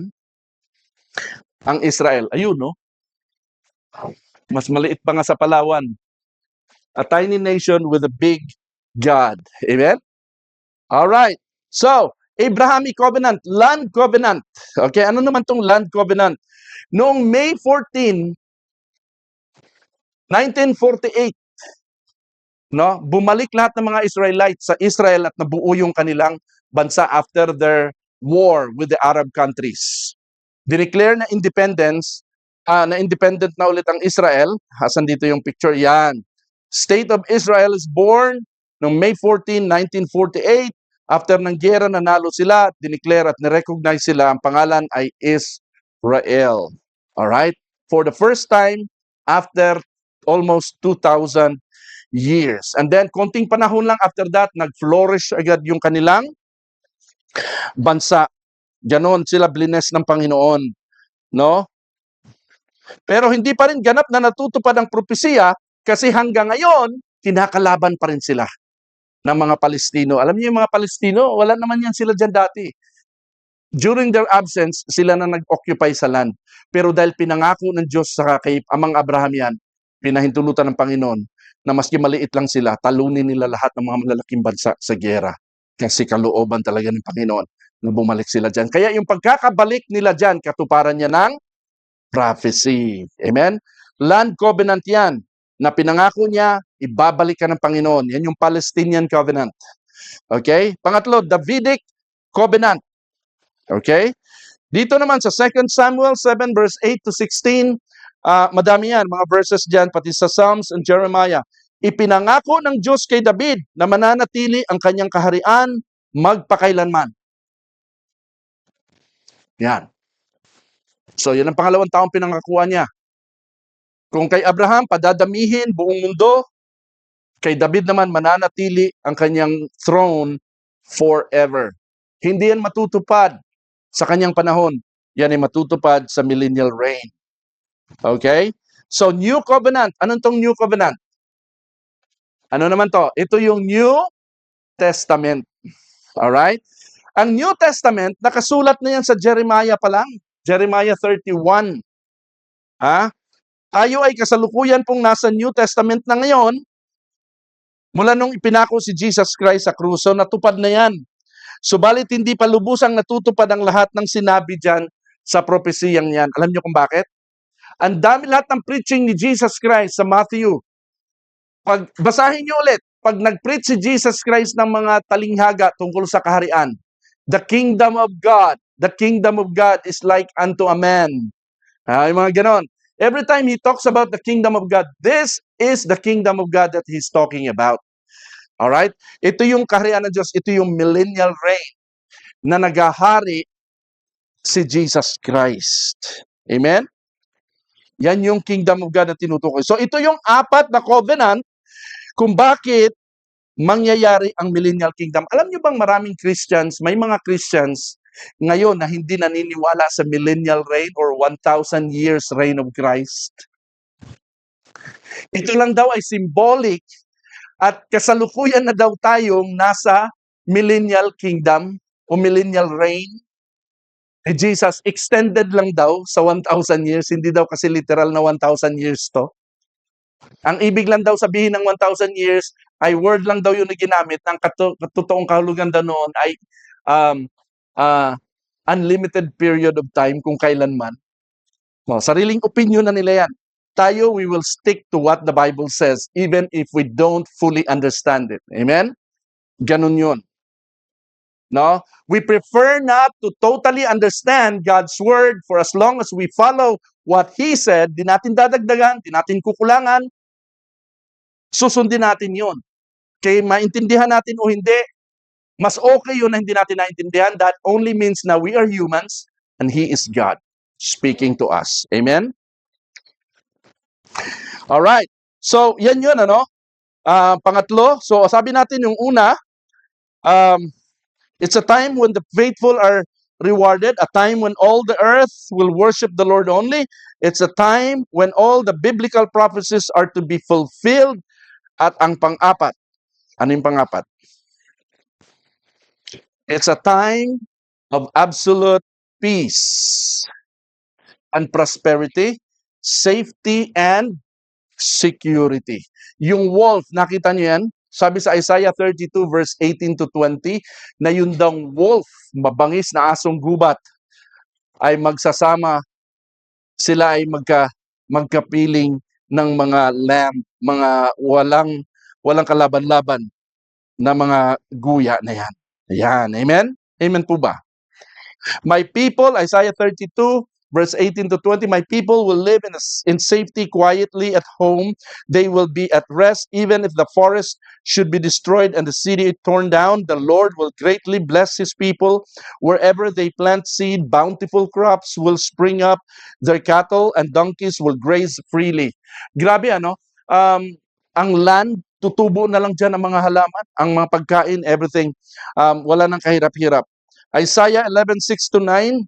S1: ang Israel. Ayun, no? Mas maliit pa nga sa Palawan. A tiny nation with a big God. Amen? Alright. So, Abrahamic Covenant, Land Covenant. Okay, ano naman tong Land Covenant? Noong May 14, 1948, no, bumalik lahat ng mga Israelites sa Israel at nabuo yung kanilang bansa after their war with the Arab countries. Dineclare na independence, na independent na ulit ang Israel. Asan dito yung picture? Yan. State of Israel is born noong May 14, 1948. After ng giyera, nanalo sila, dineclare at nirecognize sila. Ang pangalan ay Israel. Alright? For the first time, after almost 2,000 years. And then, konting panahon lang after that, nag-flourish agad yung kanilang bansa. Ganon sila blines ng Panginoon. No? Pero hindi pa rin ganap na natutupad ang propesiya kasi hanggang ngayon, kinakalaban pa rin sila ng mga Palestino. Alam niyo yung mga Palestino, wala naman yan sila dyan dati. During their absence, sila na nag-occupy sa land. Pero dahil pinangako ng Diyos sa kay Amang Abraham yan, pinahintulutan ng Panginoon na maski maliit lang sila, talunin nila lahat ng mga malalaking bansa sa giyera. Kasi kalooban talaga ng Panginoon na bumalik sila dyan. Kaya yung pagkakabalik nila dyan, katuparan niya ng prophecy. Amen? Land covenant yan na pinangako niya, ibabalik ka ng Panginoon. Yan yung Palestinian covenant. Okay? Pangatlo, Davidic covenant. Okay? Dito naman sa 2 Samuel 7 verse 8 to 16, madami yan, mga verses dyan, pati sa Psalms and Jeremiah. Ipinangako ng Diyos kay David na mananatili ang kanyang kaharian magpakailanman. Yan. So, yan ang pangalawang taong pinangakuan niya. Kung kay Abraham, padadamihin buong mundo, kay David naman mananatili ang kanyang throne forever. Hindi yan matutupad sa kanyang panahon. Yan ay matutupad sa millennial reign. Okay? So, New Covenant. Anong tong New Covenant? Ano naman to? Ito yung New Testament. Alright? Ang New Testament, nakasulat na yan sa Jeremiah pa lang. Jeremiah 31. Tayo ay kasalukuyan pong nasa New Testament na ngayon. Mula nung ipinako si Jesus Christ sa krus, so natupad na yan. Subalit hindi pa lubusang natutupad ang lahat ng sinabi dyan sa propesiyang yan. Alam niyo kung bakit? Ang dami lahat ng preaching ni Jesus Christ sa Matthew. Pag basahin niyo ulit, pag nag-preach si Jesus Christ ng mga talinghaga tungkol sa kaharian, the kingdom of God is like unto a man. Yung mga ganon. Every time he talks about the kingdom of God, this is the kingdom of God that he's talking about. Alright? Ito yung kaharian ng Diyos. Ito yung millennial reign na nagahari si Jesus Christ. Amen? Yan yung kingdom of God na tinutukoy. So ito yung apat na covenant kung bakit mangyayari ang millennial kingdom. Alam niyo bang maraming Christians, may mga Christians ngayon na hindi naniniwala sa millennial reign or 1,000 years reign of Christ? Ito lang daw ay symbolic at kasalukuyan na daw tayong nasa millennial kingdom o millennial reign. Jesus, extended lang daw sa 1,000 years, hindi daw kasi literal na 1,000 years to. Ang ibig lang daw sabihin ng 1,000 years ay word lang daw yung ginamit. Ang katotoong kahulugan daw noon ay unlimited period of time kung kailanman. No, sariling opinion na nila yan. Tayo, we will stick to what the Bible says even if we don't fully understand it. Amen? Ganun yun. No? We prefer not to totally understand God's word for as long as we follow what He said, di natin dadagdagan, di natin kukulangan, susundin natin yun. Kaya maintindihan natin o hindi, mas okay yun na hindi natin naintindihan. That only means na we are humans and He is God speaking to us. Amen? Alright. So, yan yun, ano? Pangatlo, so sabi natin yung una, it's a time when the faithful are rewarded, a time when all the earth will worship the Lord only. It's a time when all the biblical prophecies are to be fulfilled. At ang pang-apat, ano yung pang-apat? It's a time of absolute peace and prosperity, safety, and security. Yung wolf, nakita niyo yan? Sabi sa Isaiah 32 verse 18 to 20, na yun daw wolf, mabangis na asong gubat, ay magsasama, sila ay magkapiling ng mga lamb, mga walang kalaban-laban na mga guya na yan. Ayan, amen? Amen po ba? My people, Isaiah 32, verse 18 to 20, my people will live in safety quietly at home. They will be at rest even if the forest should be destroyed and the city torn down. The Lord will greatly bless His people. Wherever they plant seed, bountiful crops will spring up. Their cattle and donkeys will graze freely. Grabe, ano? Ang land, tutubo na lang dyan ang mga halaman, ang mga pagkain, everything. Wala nang kahirap-hirap. Isaiah 11:6 to 9,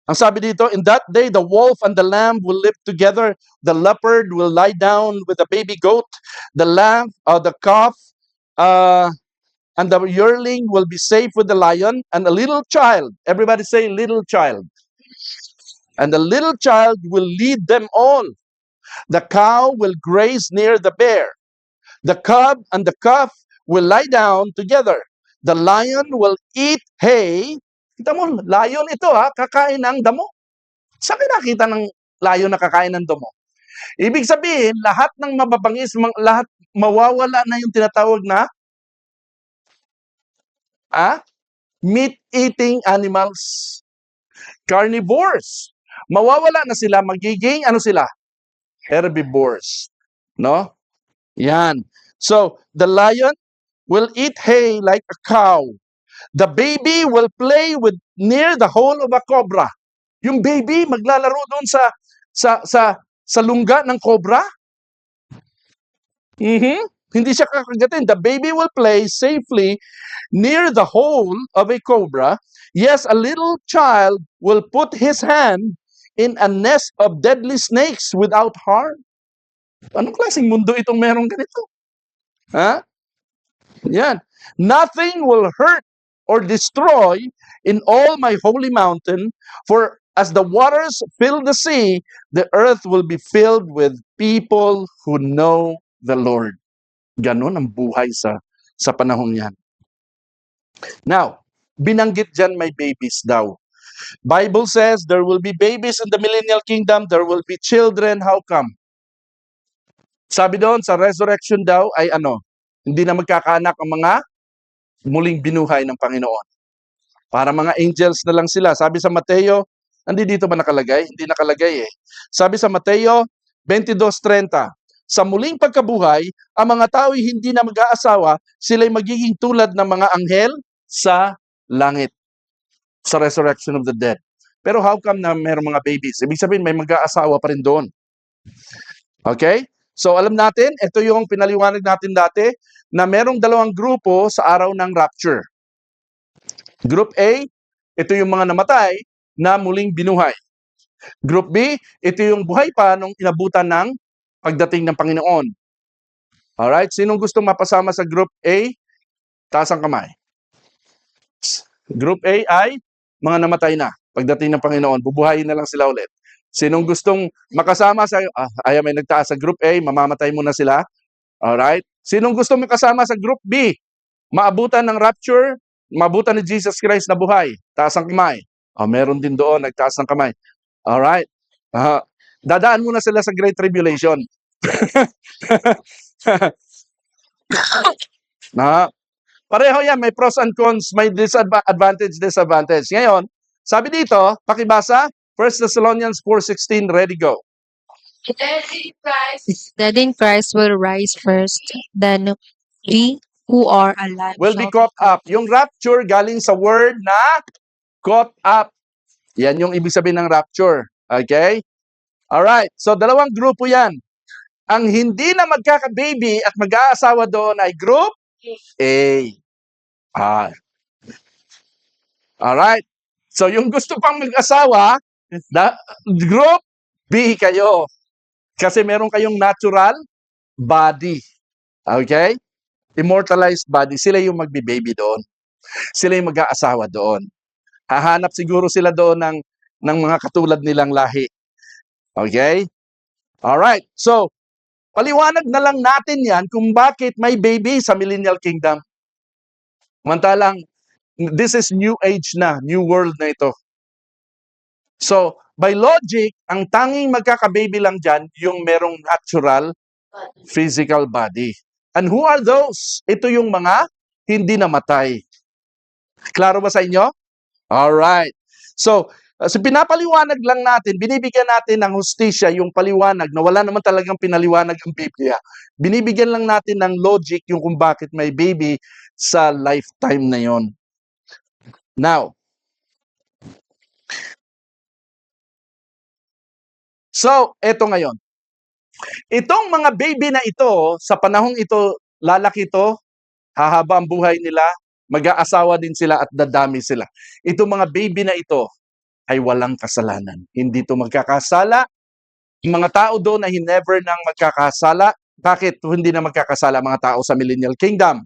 S1: Ang sabi dito, in that day, the wolf and the lamb will live together. The leopard will lie down with the baby goat. The lamb, the calf, and the yearling will be safe with the lion. And a little child, everybody say little child. And the little child will lead them all. The cow will graze near the bear. The cub and the calf will lie down together. The lion will eat hay. Kita mo, lion ito kakain ng damo. Saan kayo nakita ng lion na kakain ng damo? Ibig sabihin, lahat ng mababangis, lahat mawawala na yung tinatawag na meat-eating animals. Carnivores. Mawawala na sila, magiging ano sila? Herbivores. No? Yan. So, the lion will eat hay like a cow. The baby will play with near the hole of a cobra. Yung baby maglalaro doon sa lungga ng cobra. Hindi siya kakagatin. The baby will play safely near the hole of a cobra. Yes, a little child will put his hand in a nest of deadly snakes without harm. Anong klaseng mundo itong merong ganito? Yan. Nothing will hurt or destroy in all my holy mountain, for as the waters fill the sea, the earth will be filled with people who know the Lord. Ganon ang buhay sa panahon yan. Now, binanggit dyan may babies daw. Bible says there will be babies in the millennial kingdom, there will be children. How come? Sabi doon, sa resurrection daw ay hindi na magkakaanak ang mga muling binuhay ng Panginoon. Para mga angels na lang sila. Sabi sa Mateo, hindi dito ba nakalagay? Hindi nakalagay eh. Sabi sa Mateo 22:30, sa muling pagkabuhay, ang mga tao'y hindi na mag-aasawa, sila'y magiging tulad ng mga anghel sa langit. Sa resurrection of the dead. Pero how come na mayroong mga babies? Ibig sabihin, may mag-aasawa pa rin doon. Okay? So alam natin, ito yung pinaliwanag natin dati, na merong dalawang grupo sa araw ng rapture. Group A, ito yung mga namatay na muling binuhay. Group B, ito yung buhay pa nung inabutan ng pagdating ng Panginoon. Alright? Sinong gustong mapasama sa Group A? Taas ang kamay. Group A ay mga namatay na. Pagdating ng Panginoon, bubuhayin na lang sila ulit. Sinong gustong makasama sa may nagtaas sa Group A, mamamatay muna sila. Alright? Sinong gustong makasama sa Group B? Maabutan ng rapture, maabutan ni Jesus Christ na buhay. Taas ang kamay. Meron din doon, nagtaas ng kamay. Alright? Dadaan muna sila sa Great Tribulation. Pareho yan, may pros and cons, may disadvantage. Ngayon, sabi dito, pakibasa, 1 Thessalonians 4:16, ready, go.
S2: Dead in Christ will rise first, then we who are alive
S1: Will be
S2: shall
S1: caught up. Yung rapture galing sa word na caught up. Yan yung ibig sabihin ng rapture. Okay? Alright, so dalawang grupo yan. Ang hindi na magkaka-baby at mag-aasawa doon ay group A. Alright. So yung gusto pang mag-asawa, group B kayo. Kasi meron kayong natural body. Okay? Immortalized body. Sila yung magbi-baby doon. Sila yung mag-aasawa doon. Hahanap siguro sila doon ng mga katulad nilang lahi. Okay? Alright. So, paliwanag na lang natin yan kung bakit may baby sa Millennial Kingdom. Mantalang, this is new age na, new world na ito. So, by logic, ang tanging magkaka-baby lang dyan, yung merong natural physical body. And who are those? Ito yung mga hindi namatay. Klaro ba sa inyo? Alright. So pinapaliwanag lang natin, binibigyan natin ng hustisya yung paliwanag na wala naman talagang pinaliwanag ang Biblia. Binibigyan lang natin ng logic yung kung bakit may baby sa lifetime na yon. Now, so, eto ngayon. Itong mga baby na ito, sa panahong ito, lalaki ito, hahaba ang buhay nila, mag-aasawa din sila at dadami sila. Itong mga baby na ito, ay walang kasalanan. Hindi to magkakasala. Yung mga tao doon ay never nang magkakasala. Bakit hindi na magkakasala mga tao sa Millennial Kingdom?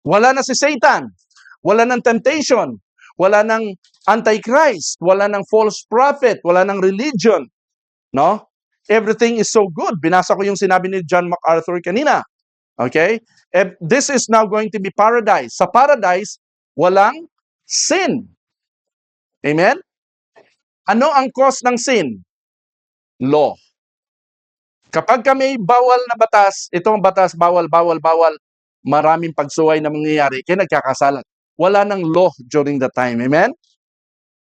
S1: Wala na si Satan. Wala ng temptation. Wala ng antichrist. Wala ng false prophet. Wala ng religion. No? Everything is so good. Binasa ko yung sinabi ni John MacArthur kanina. Okay? This is now going to be paradise. Sa paradise, walang sin. Amen? Ano ang cause ng sin? Law. Kapag kami bawal na batas, itong batas, bawal, maraming pagsuway na mangyayari, kaya nagkakasala. Wala nang law during that time. Amen?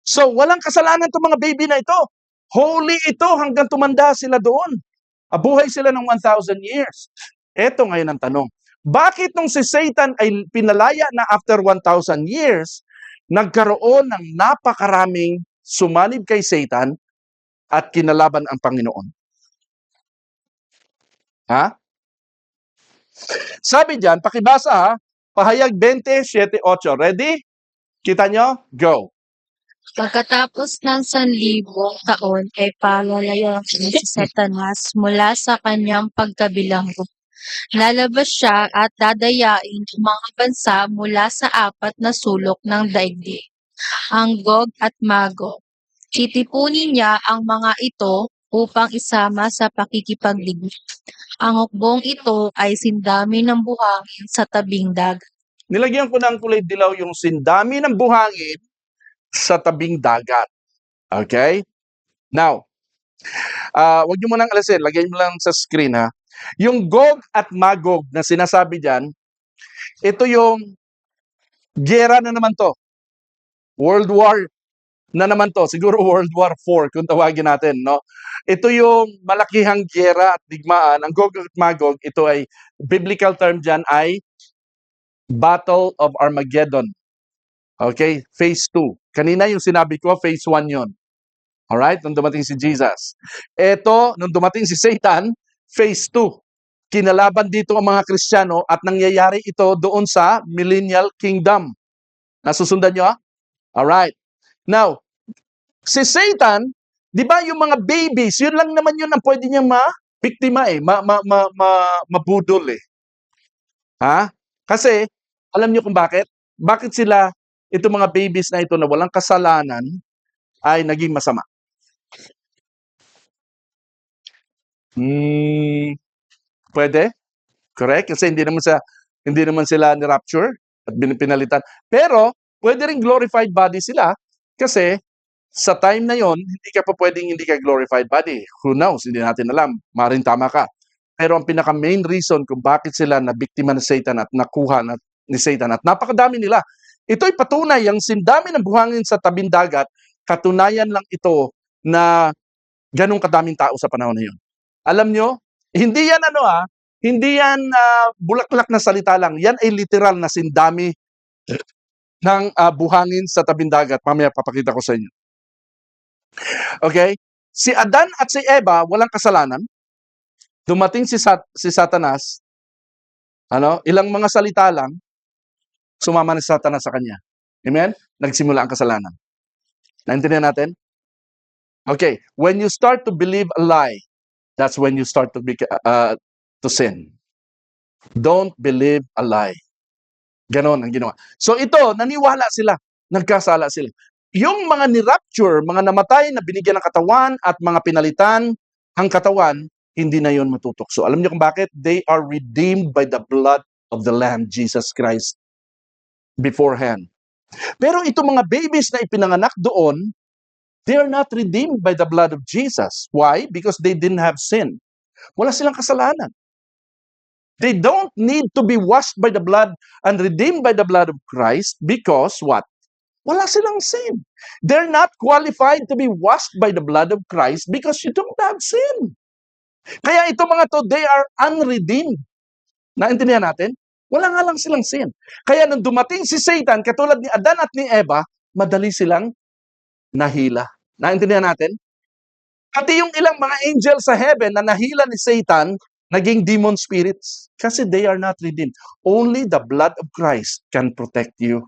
S1: So, walang kasalanan itong mga baby na ito. Holy ito hanggang tumanda sila doon. Abuhay sila ng 1,000 years. Ito ngayon ang tanong. Bakit nung si Satan ay pinalaya na after 1,000 years, nagkaroon ng napakaraming sumanib kay Satan at kinalaban ang Panginoon? Ha? Sabi diyan, pakibasa ha, Pahayag 20:7-8. Ready? Kita nyo? Go.
S2: Pagkatapos ng 1,000 taon ay palalayain si Satanas mula sa kanyang pagkabilanggo. Lalabas siya at dadayain ang mga bansa mula sa 4 na sulok ng daigdig, ang Gog at Magog. Titipunin niya ang mga ito upang isama sa pakikipagdigma. Ang hukbong ito ay sindami ng buhangin sa tabing dagat.
S1: Nilagyan ko ng kulay dilaw yung sindami ng buhangin sa tabing dagat. Okay? Now, wag niyo munang alisin. Lagyan mo lang sa screen ha. Yung Gog at Magog na sinasabi dyan, ito yung gera na naman to. World War na naman to. Siguro World War IV kung tawagin natin. No? Ito yung malakihang gera at digmaan. Ang Gog at Magog, ito ay, biblical term dyan ay Battle of Armageddon. Okay? Phase 2. Kanina yung sinabi ko, phase 1 yon. Alright? Nung dumating si Jesus. Ito, nung dumating si Satan, phase 2. Kinalaban dito ang mga Kristiyano at nangyayari ito doon sa Millennial Kingdom. Nasusundan nyo? Alright. Now, si Satan, di ba yung mga babies, yun lang naman yun ang pwede niyang ma-biktima mabudol eh. Ha? Kasi, alam niyo kung bakit? Bakit sila, itong mga babies na ito na walang kasalanan, ay naging masama? Pwede? Correct? Kasi hindi naman sila ni-rapture at pinalitan. Pero, pwede rin glorified body sila kasi sa time na yon hindi ka pa pwedeng hindi ka glorified body. Who knows? Hindi natin alam. Maring tama ka. Pero ang pinaka-main reason kung bakit sila nabiktima ng Satan at nakuha ni Satan at napakadami nila. Ito'y patunay, ang sindami ng buhangin sa tabing dagat, katunayan lang ito na ganun kadaming tao sa panahon na yun. Alam nyo, hindi yan hindi yan bulaklak na salita lang. Yan ay literal na sindami ng buhangin sa tabing dagat. Mamaya papakita ko sa inyo. Okay? Si Adan at si Eva, walang kasalanan. Dumating si Satanas, ilang mga salita lang, sumama ni Satanas sa kanya. Amen? Nagsimula ang kasalanan. Naintindihan natin? Okay, when you start to believe a lie, that's when you start to sin. Don't believe a lie. Ganon ang ginawa. So ito, naniwala sila, nagkasala sila. Yung mga ni-rapture, mga namatay na binigyan ng katawan at mga pinalitan ang katawan, hindi na yon matutokso. Alam niyo kung bakit? They are redeemed by the blood of the Lamb, Jesus Christ, beforehand. Pero itong mga babies na ipinanganak doon, they are not redeemed by the blood of Jesus. Why? Because they didn't have sin. Wala silang kasalanan. They don't need to be washed by the blood and redeemed by the blood of Christ because what? Wala silang sin. They're not qualified to be washed by the blood of Christ because you don't have sin. Kaya itong mga to, they are unredeemed. Naintindihan natin? Wala nga lang silang sin. Kaya nung dumating si Satan, katulad ni Adan at ni Eva, madali silang nahila. Naintindihan natin? Pati yung ilang mga angels sa heaven na nahila ni Satan, naging demon spirits. Kasi they are not redeemed. Only the blood of Christ can protect you.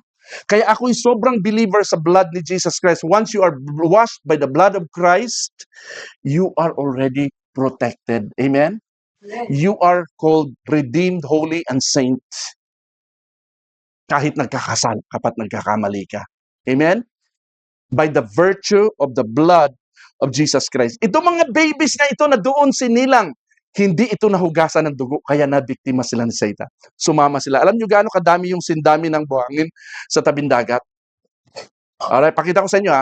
S1: Kaya ako'y sobrang believer sa blood ni Jesus Christ. Once you are washed by the blood of Christ, you are already protected. Amen? You are called redeemed, holy, and saint. Kahit nagkakamali ka. Amen? By the virtue of the blood of Jesus Christ. Ito mga babies na ito na doon sinilang, hindi ito nahugasan ng dugo, kaya nabiktima sila ni Satan. Sumama sila. Alam nyo gaano kadami yung sindami ng buhangin sa tabing dagat? Alright, pakita ko sa inyo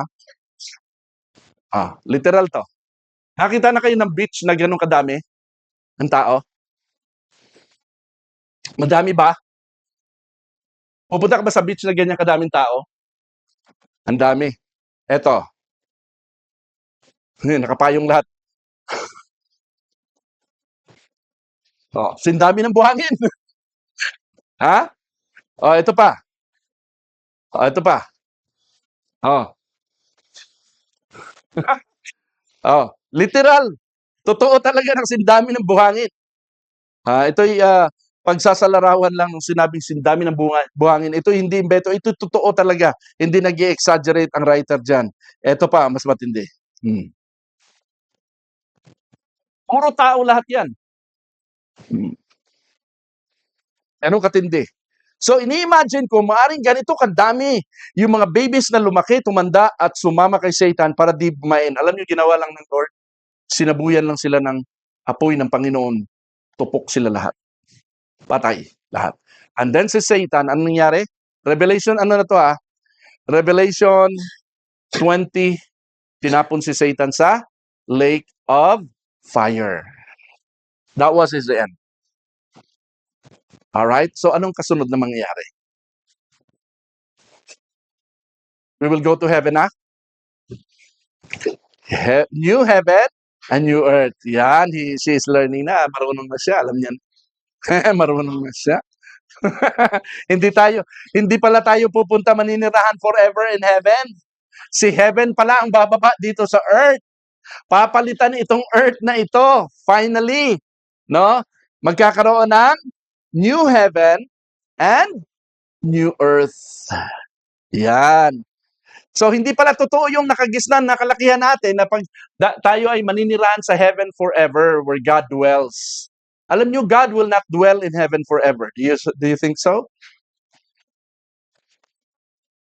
S1: literal to. Nakita na kayo ng beach na gano'ng kadami ng tao? Madami ba? Pupunta ka ba sa beach na ganyan kadaming tao? Ang dami. Eto. Nakapayong lahat. Sindami ng buhangin. Ha? Ito pa. Ito pa. Literal. Totoo talaga ng sindami ng buhangin. Ito'y pagsasalarawan lang ng sinabing sindami ng buhangin. Ito hindi imbeto. Ito totoo talaga. Hindi nag-i-exaggerate ang writer dyan. Ito pa, mas matindi. Puro tao lahat yan. Anong katindi? So, ini-imagine ko, maaring ganito kadami yung mga babies na lumaki, tumanda, at sumama kay Satan para di bumain. Alam niyo, ginawa lang ng Lord, sinabuyan lang sila ng apoy ng Panginoon. Tupok sila lahat. Patay, lahat. And then si Satan, anong nangyari? Revelation, Revelation 20, tinapon si Satan sa lake of fire. That was his end. Alright? So, anong kasunod na mangyayari? We will go to heaven, new heaven and new earth. Yan, she is learning na. Marunong na siya. Alam niyan. Marunong na siya. Hindi pala tayo pupunta maninirahan forever in heaven. Si heaven pala ang bababa dito sa earth. Papalitan itong earth na ito. Finally. No? Magkakaroon ng new heaven and new earth. Yan. So, hindi pala totoo yung nakagisnan, nakalakihan natin na pag tayo ay maninirahan sa heaven forever where God dwells. Alam nyo, God will not dwell in heaven forever. Do you think so?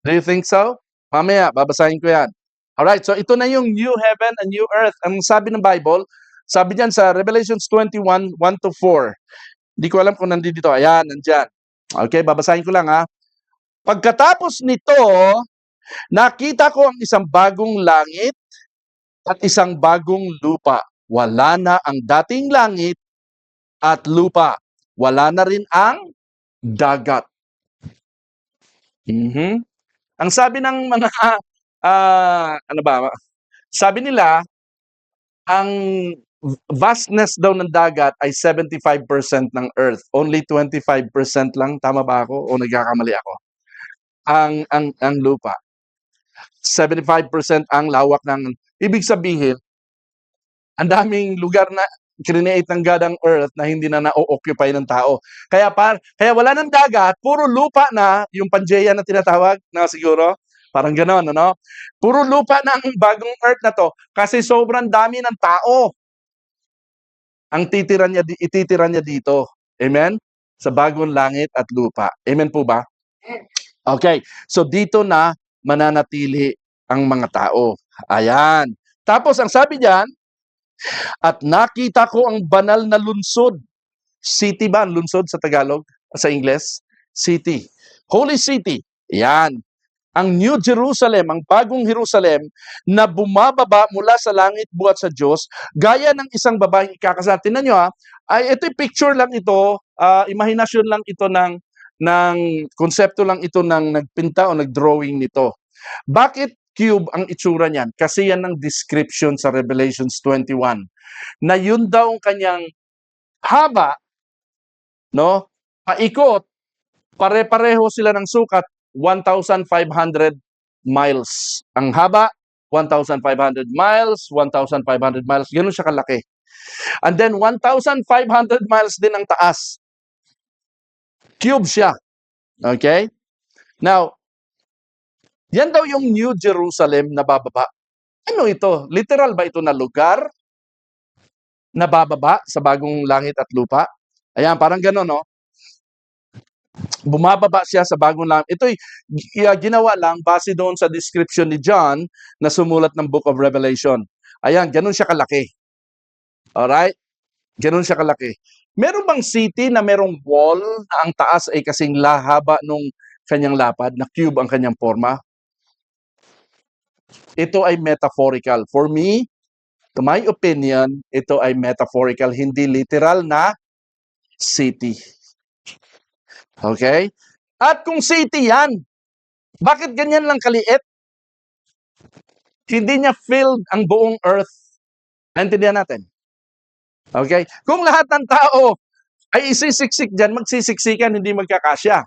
S1: Do you think so? Mamaya, babasahin ko yan. Alright, so ito na yung new heaven and new earth. Ang sabi ng Bible, sabi diyan sa Revelations 21, 1-4. Hindi ko alam kung nandito. Ayan, nandyan. Okay, babasahin ko lang Pagkatapos nito, nakita ko ang isang bagong langit at isang bagong lupa. Wala na ang dating langit at lupa. Wala na rin ang dagat. Ang sabi ng mga, sabi nila, ang vastness daw ng dagat ay 75% ng Earth. Only 25% lang. Tama ba ako? O nagkakamali ako? Ang lupa. 75% ang lawak ng... Ibig sabihin, ang daming lugar na create ng God ang earth na hindi na na-occupy ng tao. Kaya wala ng dagat, puro lupa na, yung Pangaea na tinatawag, na siguro, parang gano'n, ano? Puro lupa na ang bagong earth na to kasi sobrang dami ng tao ang ititira niya dito. Amen? Sa bagong langit at lupa. Amen po ba? Okay. So dito na mananatili ang mga tao. Ayan. Tapos ang sabi diyan, at nakita ko ang banal na lungsod. City ba ang lungsod sa Tagalog? Sa Ingles? City. Holy City. Yan. Ang New Jerusalem, ang bagong Jerusalem, na bumababa mula sa langit buhat sa Diyos, gaya ng isang babaeng ikakasal. Tingnan nyo ito'y picture lang ito, imahinasyon lang ito ng konsepto lang ito ng nagpinta o nagdrawing nito. Bakit cube ang itsura niyan? Kasi yan ang description sa Revelations 21. Na yun daw ang kanyang haba, no? Paikot, pare-pareho sila ng sukat, 1,500 miles. Ang haba, 1,500 miles, 1,500 miles. Ganun siya kalaki. And then, 1,500 miles din ang taas. Cube siya. Okay? Now, Yan daw yung New Jerusalem na bababa. Ano ito? Literal ba ito na lugar na bababa sa bagong langit at lupa? Ayan, parang gano'n, no? Bumababa siya sa bagong langit. Ito'y ginawa lang base doon sa description ni John na sumulat ng Book of Revelation. Ayan, ganun siya kalaki. Alright? Ganun siya kalaki. Meron bang city na merong wall na ang taas ay kasing lahaba nung kanyang lapad, na cube ang kanyang forma? Ito ay metaphorical. For me, to my opinion, ito ay metaphorical, hindi literal na city. Okay? At kung city yan, bakit ganyan lang kaliit? Hindi niya filled ang buong earth. Naintindihan natin? Okay? Kung lahat ng tao ay isisiksik dyan, magsisiksikan, hindi magkakasya.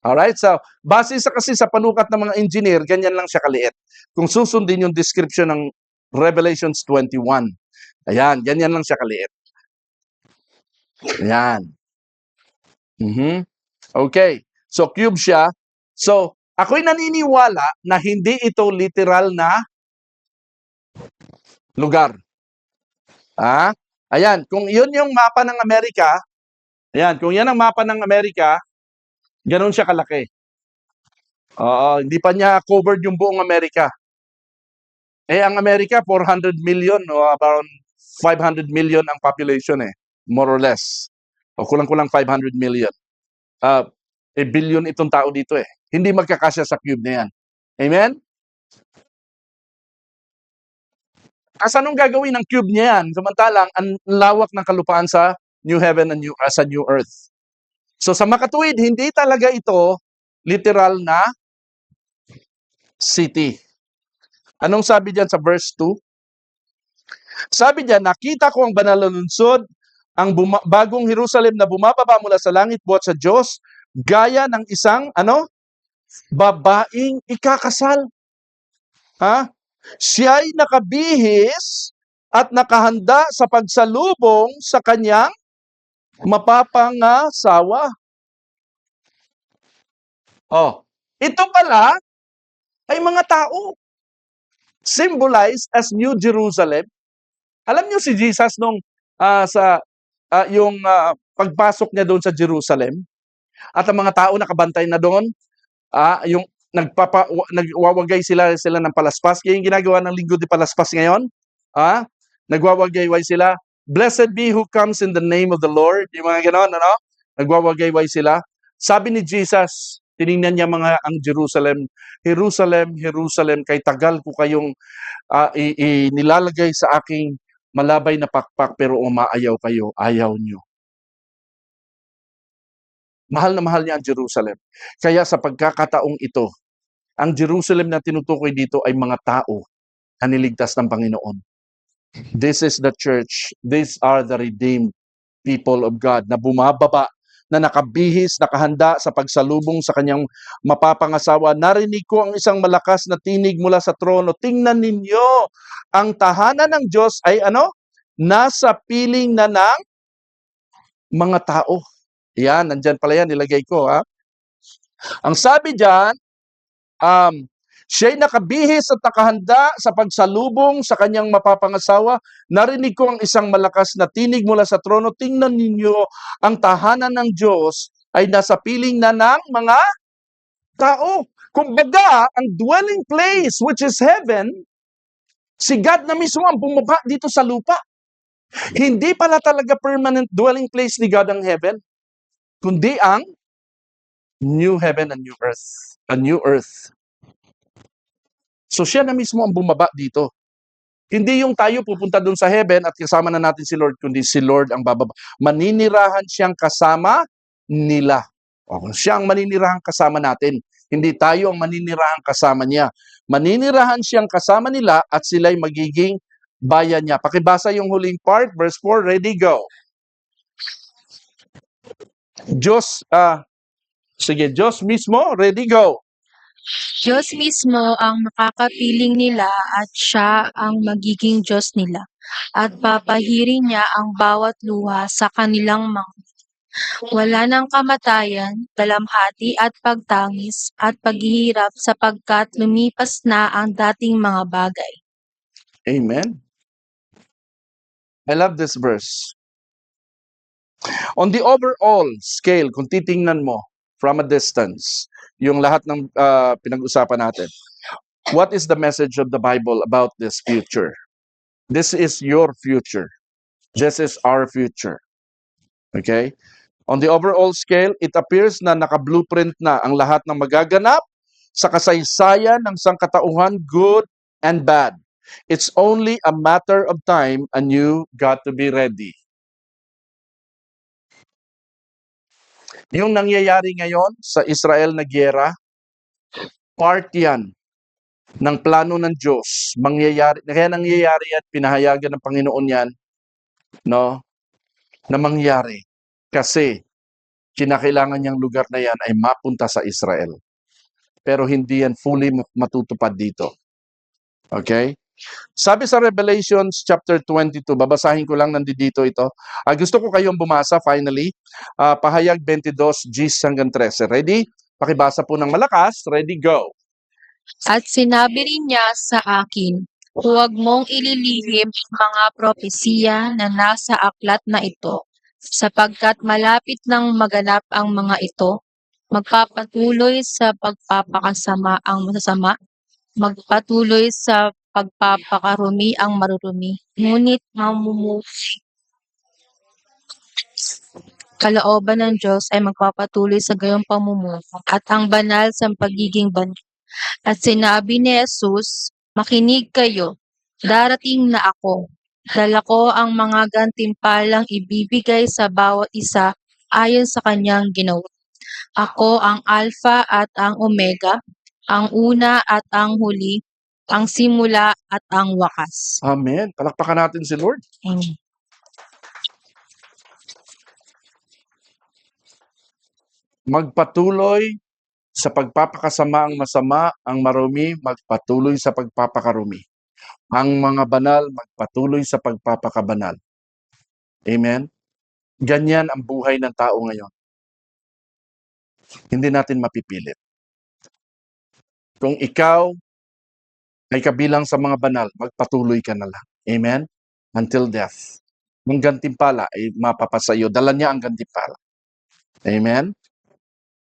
S1: Alright? So, base sa kasi sa panukat ng mga engineer, ganyan lang siya kaliit. Kung susundin yung description ng Revelations 21. Ayan, ganyan lang siya kaliit. Ayan. Okay. So, cube siya. So, ako'y naniniwala na hindi ito literal na lugar. Ayan, kung yun yung mapa ng Amerika, ayan, kung yan ang mapa ng Amerika, ganun siya kalaki. Oo, hindi pa niya covered yung buong Amerika. Eh, ang Amerika, 400 million o around 500 million ang population more or less. O kulang-kulang 500 million. Billion itong tao dito Hindi magkakasya sa cube na yan. Amen? Anong gagawin ng cube niya yan? Samantalang, ang lawak ng kalupaan sa new heaven and sa new earth. So sa makatuwid, hindi talaga ito literal na city. Anong sabi diyan sa verse 2? Sabi diyan, nakita ko ang banal na lungsod, ang bagong Jerusalem na bumababa mula sa langit buhat sa Diyos, gaya ng isang, babaeng ikakasal. Siya'y nakabihis at nakahanda sa pagsalubong sa kanyang mapapangasawa. Ito pala ay mga tao. Symbolized as New Jerusalem. Alam niyo si Jesus nung yung pagpasok niya doon sa Jerusalem at ang mga tao nakabantay na doon, yung nagwawagay sila ng palaspas. Kaya yung ginagawa ng Linggo de Palaspas ngayon, nagwawagayway sila. Blessed be who comes in the name of the Lord. Yung mga ganon, nagwawagayway sila. Sabi ni Jesus, tiningnan niya ang Jerusalem, Jerusalem, Jerusalem, kay tagal ko kayong nilalagay sa aking malabay na pakpak, pero umaayaw kayo, ayaw nyo. Mahal na mahal niya ang Jerusalem. Kaya sa pagkakataong ito, ang Jerusalem na tinutukoy dito ay mga tao na niligtas ng Panginoon. This is the church. These are the redeemed people of God na bumababa, na nakabihis, nakahanda sa pagsalubong sa kanyang mapapangasawa. Narinig ko ang isang malakas na tinig mula sa trono. Tingnan ninyo, ang tahanan ng Diyos ay nasa piling na ng mga tao. Yan, nandyan pala yan, nilagay ko. Ang sabi dyan, siya'y nakabihis at nakahanda sa pagsalubong sa kanyang mapapangasawa. Narinig ko ang isang malakas na tinig mula sa trono. Tingnan ninyo, ang tahanan ng Diyos ay nasa piling na ng mga tao. Kumbaga, ang dwelling place, which is heaven, si God na mismo ang bumaba dito sa lupa. Hindi pala talaga permanent dwelling place ni God ang heaven, kundi ang new heaven and new earth. A new earth. So siya na mismo ang bumaba dito. Hindi yung tayo pupunta doon sa heaven at kasama na natin si Lord, kundi si Lord ang bababa. Maninirahan siyang kasama nila. Siya ang maninirahan kasama natin. Hindi tayo ang maninirahan kasama niya. Maninirahan siyang kasama nila at sila'y magiging bayan niya. Pakibasa yung huling part, verse 4, ready, go. Diyos mismo, ready, go.
S2: Diyos mismo ang makakapiling nila at siya ang magiging Diyos nila. At papahirin niya ang bawat luha sa kanilang mga Wala ng kamatayan, dalamhati at pagtangis at paghihirap sapagkat lumipas na ang dating mga bagay.
S1: Amen. I love this verse. On the overall scale, kung titingnan mo from a distance, yung lahat ng pinag-usapan natin, what is the message of the Bible about this future? This is your future. This is our future. Okay? On the overall scale, it appears na naka-blueprint na ang lahat ng magaganap sa kasaysayan ng sangkatauhan, good and bad. It's only a matter of time and you got to be ready. Yung nangyayari ngayon sa Israel na giyera, part yan ng plano ng Diyos. Kaya nangyayari at pinahayagan ng Panginoon yan, no, na mangyari. Kasi kinakailangan niyang lugar na yan ay mapunta sa Israel. Pero hindi yan fully matutupad dito. Okay? Sabi sa Revelations chapter 22, babasahin ko lang nandito ito. Gusto ko kayong bumasa finally. Pahayag 22, Gs hanggang 13. Ready? Pakibasa po ng malakas. Ready, go.
S2: At sinabi rin niya sa akin, huwag mong ililihim ang mga propesiya na nasa aklat na ito, sapagkat malapit nang maganap ang mga ito. Magpapatuloy sa pagpapakasama ang masasama, magpatuloy sa pagpapakarumi ang marurumi, ngunit mamumuhay kalooban ng Diyos ay magpapatuloy sa gayong pamumuhay at ang banal sa pagiging banal. At sinabi ni Jesus, makinig kayo, darating na ako. Dala ko ang mga gantimpalang ibibigay sa bawat isa ayon sa kanyang ginawa. Ako ang Alpha at ang Omega, ang una at ang huli, ang simula at ang wakas.
S1: Amen. Palakpakan natin si Lord.
S2: Amen.
S1: Magpatuloy sa pagpapakasama ang masama, ang marumi, magpatuloy sa pagpapakarumi. Ang mga banal, magpatuloy sa pagpapakabanal. Amen? Ganyan ang buhay ng tao ngayon. Hindi natin mapipilit. Kung ikaw ay kabilang sa mga banal, magpatuloy ka na lang. Amen? Until death. Ang gantimpala ay mapapasayo. Dala niya ang gantimpala. Amen?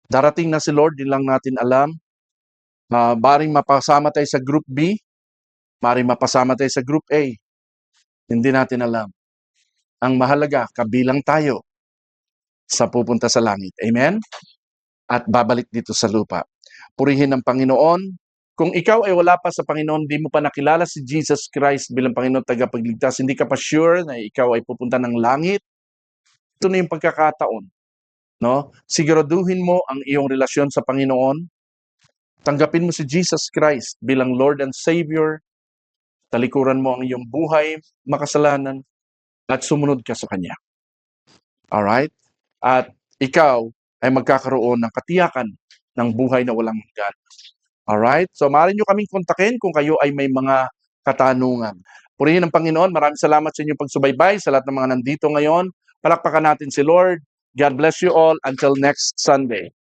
S1: Darating na si Lord, din lang natin alam. Maring mapasama tayo sa group B, maring mapasama tayo sa group A. Hindi natin alam. Ang mahalaga, kabilang tayo sa pupunta sa langit. Amen? At babalik dito sa lupa. Purihin ang Panginoon. Kung ikaw ay wala pa sa Panginoon, di mo pa nakilala si Jesus Christ bilang Panginoon tagapagligtas, hindi ka pa sure na ikaw ay pupunta ng langit, ito na yung pagkakataon. No? Siguraduhin mo ang iyong relasyon sa Panginoon. Tanggapin mo si Jesus Christ bilang Lord and Savior. Talikuran mo ang iyong buhay, makasalanan, at sumunod ka sa Kanya. Alright? At ikaw ay magkakaroon ng katiyakan ng buhay na walang hanggan. Alright? So, maaari nyo kaming kontakin kung kayo ay may mga katanungan. Purihin ang Panginoon. Maraming salamat sa inyong pagsubaybay, sa lahat ng mga nandito ngayon. Palakpakan natin si Lord. God bless you all until next Sunday.